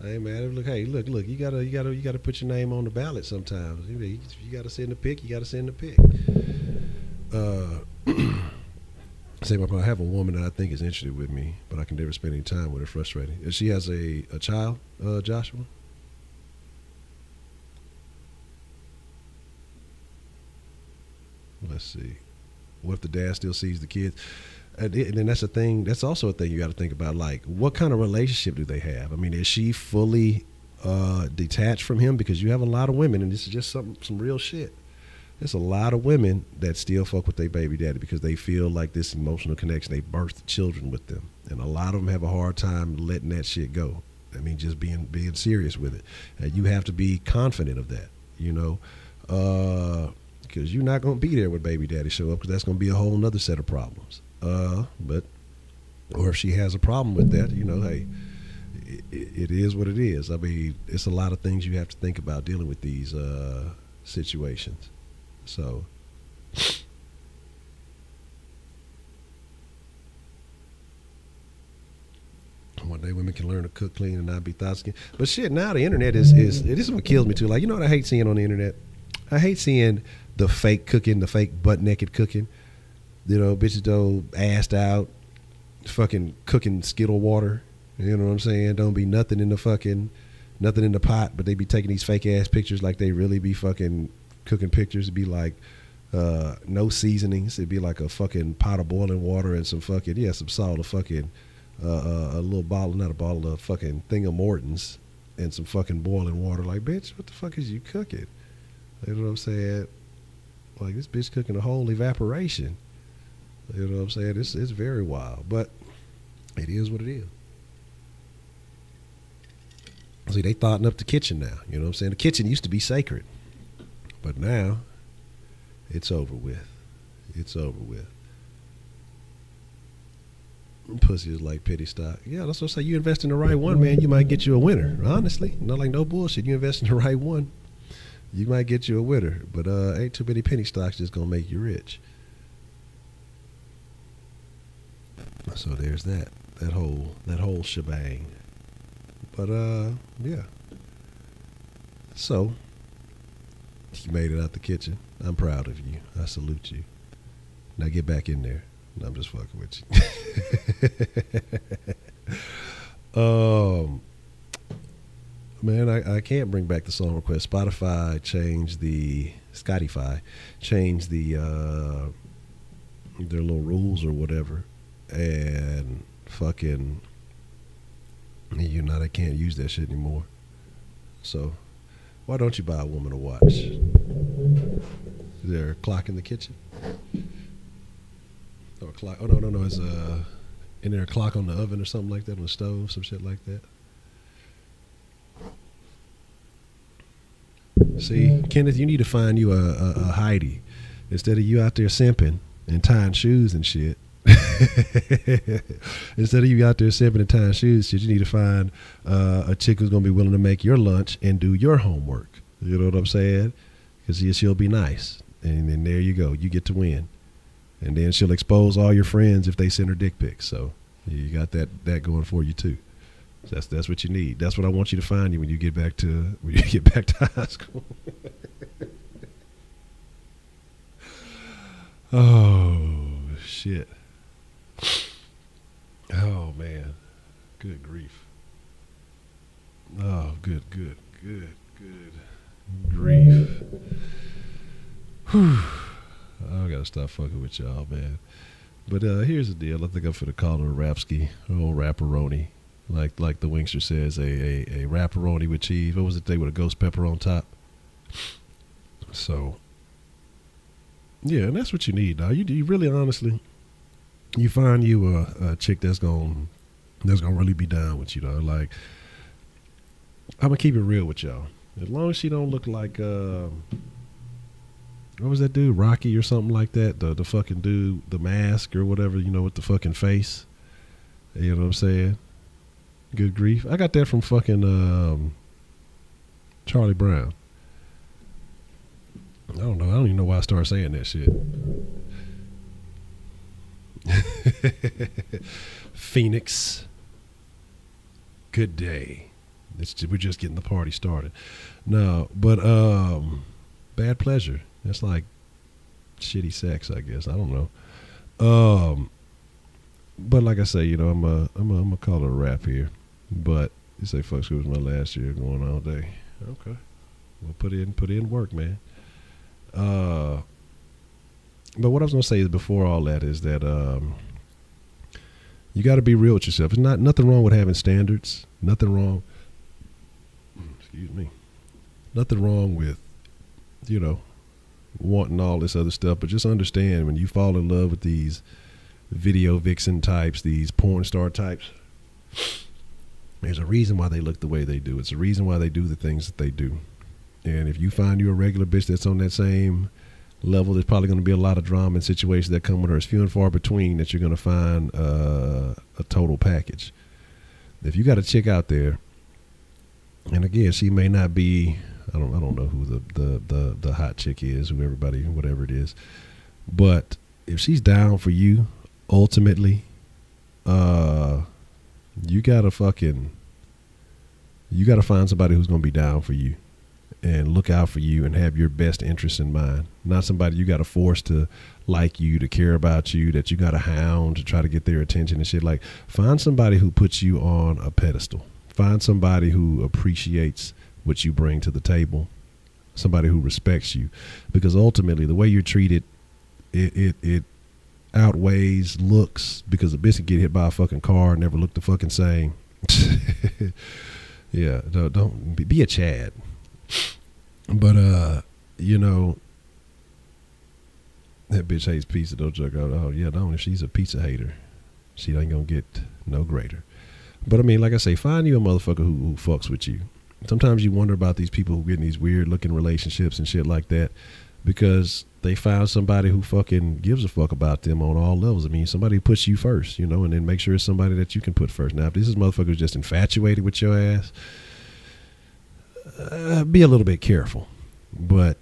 Hey man, look, hey, look, you gotta put your name on the ballot sometimes. You gotta send the pick, you gotta send the pick. Say I have a woman that I think is interested with me, but I can never spend any time with her. Frustrating. She has a child, Joshua. Let's see. What if the dad still sees the kids? And then that's a thing. That's also a thing you got to think about. Like, what kind of relationship do they have? I mean, is she fully detached from him? Because you have a lot of women, and this is just some real shit. There's a lot of women that still fuck with their baby daddy because they feel like this emotional connection. They birthed children with them, and a lot of them have a hard time letting that shit go. I mean, just being serious with it. And you have to be confident of that, you know, because you're not going to be there when baby daddy show up, because that's going to be a whole nother set of problems. But or if she has a problem with that, you know, hey, it is what it is. I mean, it's a lot of things you have to think about dealing with these situations. So one day women can learn to cook clean and not be thought skin. But shit, now the internet is this is what kills me too. Like, you know what I hate seeing on the internet? I hate seeing the fake cooking, the fake butt naked cooking. You know, bitches though assed out, fucking cooking Skittle water. You know what I'm saying? Don't be nothing in the pot, but they be taking these fake ass pictures like they really be fucking cooking pictures. It'd be like no seasonings. It'd be like a fucking pot of boiling water and some fucking some salt, a fucking a little bottle, not a bottle, a fucking thing of Morton's and some fucking boiling water. Like, bitch, what the fuck is you cooking? You know what I'm saying? Like, this bitch cooking a whole evaporation. You know what I'm saying? It's very wild, but it is what it is. See, they thoughting up the kitchen now. You know what I'm saying? The kitchen used to be sacred, but now it's over with. It's over with. Pussy is like pity stock. Yeah, that's what I say. You invest in the right one, man, you might get you a winner. Honestly, not like no bullshit. You invest in the right one, you might get you a winner. But ain't too many penny stocks just gonna make you rich. So there's that whole shebang. But yeah. So you made it out the kitchen. I'm proud of you. I salute you. Now get back in there. No, I'm just fucking with you. Man, I can't bring back the song request. Spotify changed the their little rules or whatever, and fucking, you know, they can't use that shit anymore. So why don't you buy a woman a watch? Is there a clock in the kitchen? Or a clock? Oh no! Is isn't there a clock on the oven or something like that, on the stove, some shit like that? See, Kenneth, you need to find you a Heidi instead of you out there simping and tying shoes and shit. Instead of you out there simping and tying shoes, shit, you need to find a chick who's gonna be willing to make your lunch and do your homework. You know what I'm saying? Because she'll be nice, and then there you go, you get to win. And then she'll expose all your friends if they send her dick pics. So you got that going for you too. So that's what you need. That's what I want you to find you when you get back to high school. Oh shit. Oh man. Good grief. Oh, good grief. Whew. I gotta stop fucking with y'all, man. But here's the deal. I think I'm finna call her a Rapski, old rapperoni. Like the Wingster says, a rapperoni with cheese. What was it? They with a ghost pepper on top. So yeah, and that's what you need, dog. You really, honestly, you find you a chick that's gonna really be down with you, dog. Like, I'm gonna keep it real with y'all. As long as she don't look like what was that dude, Rocky or something like that? The fucking dude, the mask or whatever, you know, with the fucking face. You know what I'm saying? Good grief. I got that from fucking Charlie Brown. I don't know. I don't even know why I started saying that shit. Phoenix. Good day. We're just getting the party started. No, but bad pleasure. That's like shitty sex, I guess. I don't know. But like I say, you know, I'm a call it a wrap here. But you say fuck school was my last year going all day. Okay. Well, put in work, man. But what I was gonna say is before all that is that you got to be real with yourself. It's nothing wrong with having standards. Nothing wrong. Excuse me. Nothing wrong with, you know, wanting all this other stuff. But just understand when you fall in love with these video vixen types, these porn star types, there's a reason why they look the way they do. It's a reason why they do the things that they do. And if you find you a regular bitch that's on that same level, there's probably going to be a lot of drama and situations that come with her. It's few and far between that you're going to find a total package. If you got a chick out there, and again, she may not be, I don't know who the hot chick is, who everybody, whatever it is, but if she's down for you, ultimately, you gotta find somebody who's gonna be down for you and look out for you and have your best interests in mind. Not somebody you gotta force to like you, to care about you, that you gotta hound to try to get their attention and shit. Like, find somebody who puts you on a pedestal. Find somebody who appreciates what you bring to the table. Somebody who respects you, because ultimately the way you're treated, it outweighs looks, because a bitch can get hit by a fucking car and never look the fucking same. Yeah, don't be a Chad. But you know, that bitch hates pizza. Don't joke out. Oh yeah, no, if she's a pizza hater, she ain't gonna get no greater. But I mean, like I say, find you a motherfucker who fucks with you. Sometimes you wonder about these people who get in these weird looking relationships and shit like that, because they found somebody who fucking gives a fuck about them on all levels. I mean, somebody who puts you first, you know, and then make sure it's somebody that you can put first. Now, if this is motherfucker who's just infatuated with your ass, be a little bit careful. But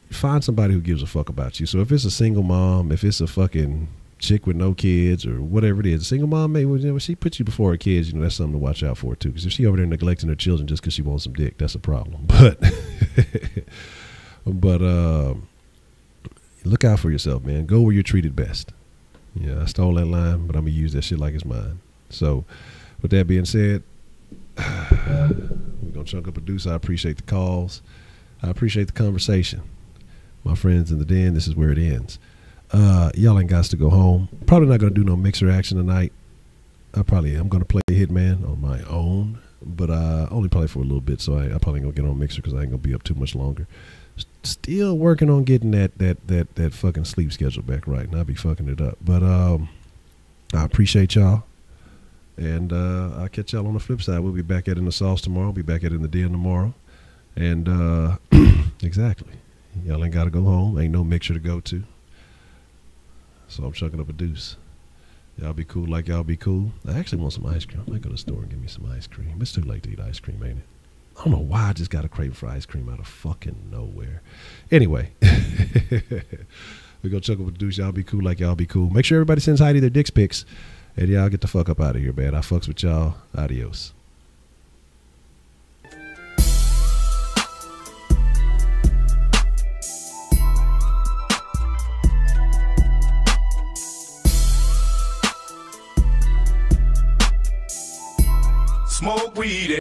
find somebody who gives a fuck about you. So if it's a single mom, if it's a fucking chick with no kids or whatever it is, a single mom, maybe, you know, she puts you before her kids, you know, that's something to watch out for too. Because if she over there neglecting her children just because she wants some dick, that's a problem. But look out for yourself, man. Go where you're treated best. Yeah, I stole that line, but I'm gonna use that shit like it's mine. So with that being said, we're gonna chunk up a deuce. I appreciate the calls. I appreciate the conversation. My friends in the den, this is where it ends. Y'all ain't got to go home. Probably not gonna do no mixer action tonight. I'm gonna play Hitman on my own, but only probably for a little bit. So I probably ain't gonna get on mixer because I ain't gonna be up too much longer. Still working on getting that fucking sleep schedule back right, and I'll be fucking it up. But I appreciate y'all, and I'll catch y'all on the flip side. We'll be back at In the Sauce tomorrow. Be back at In the Den tomorrow, and exactly. Y'all ain't got to go home. Ain't no mixer to go to. So I'm chucking up a deuce. Y'all be cool like y'all be cool. I actually want some ice cream. I might go to the store and get me some ice cream. It's too late to eat ice cream, ain't it? I don't know why I just got a craving for ice cream out of fucking nowhere. Anyway, we go chuck up a deuce. Y'all be cool like y'all be cool. Make sure everybody sends Heidi their dick pics. And y'all get the fuck up out of here, man. I fucks with y'all. Adios. Smoke weed.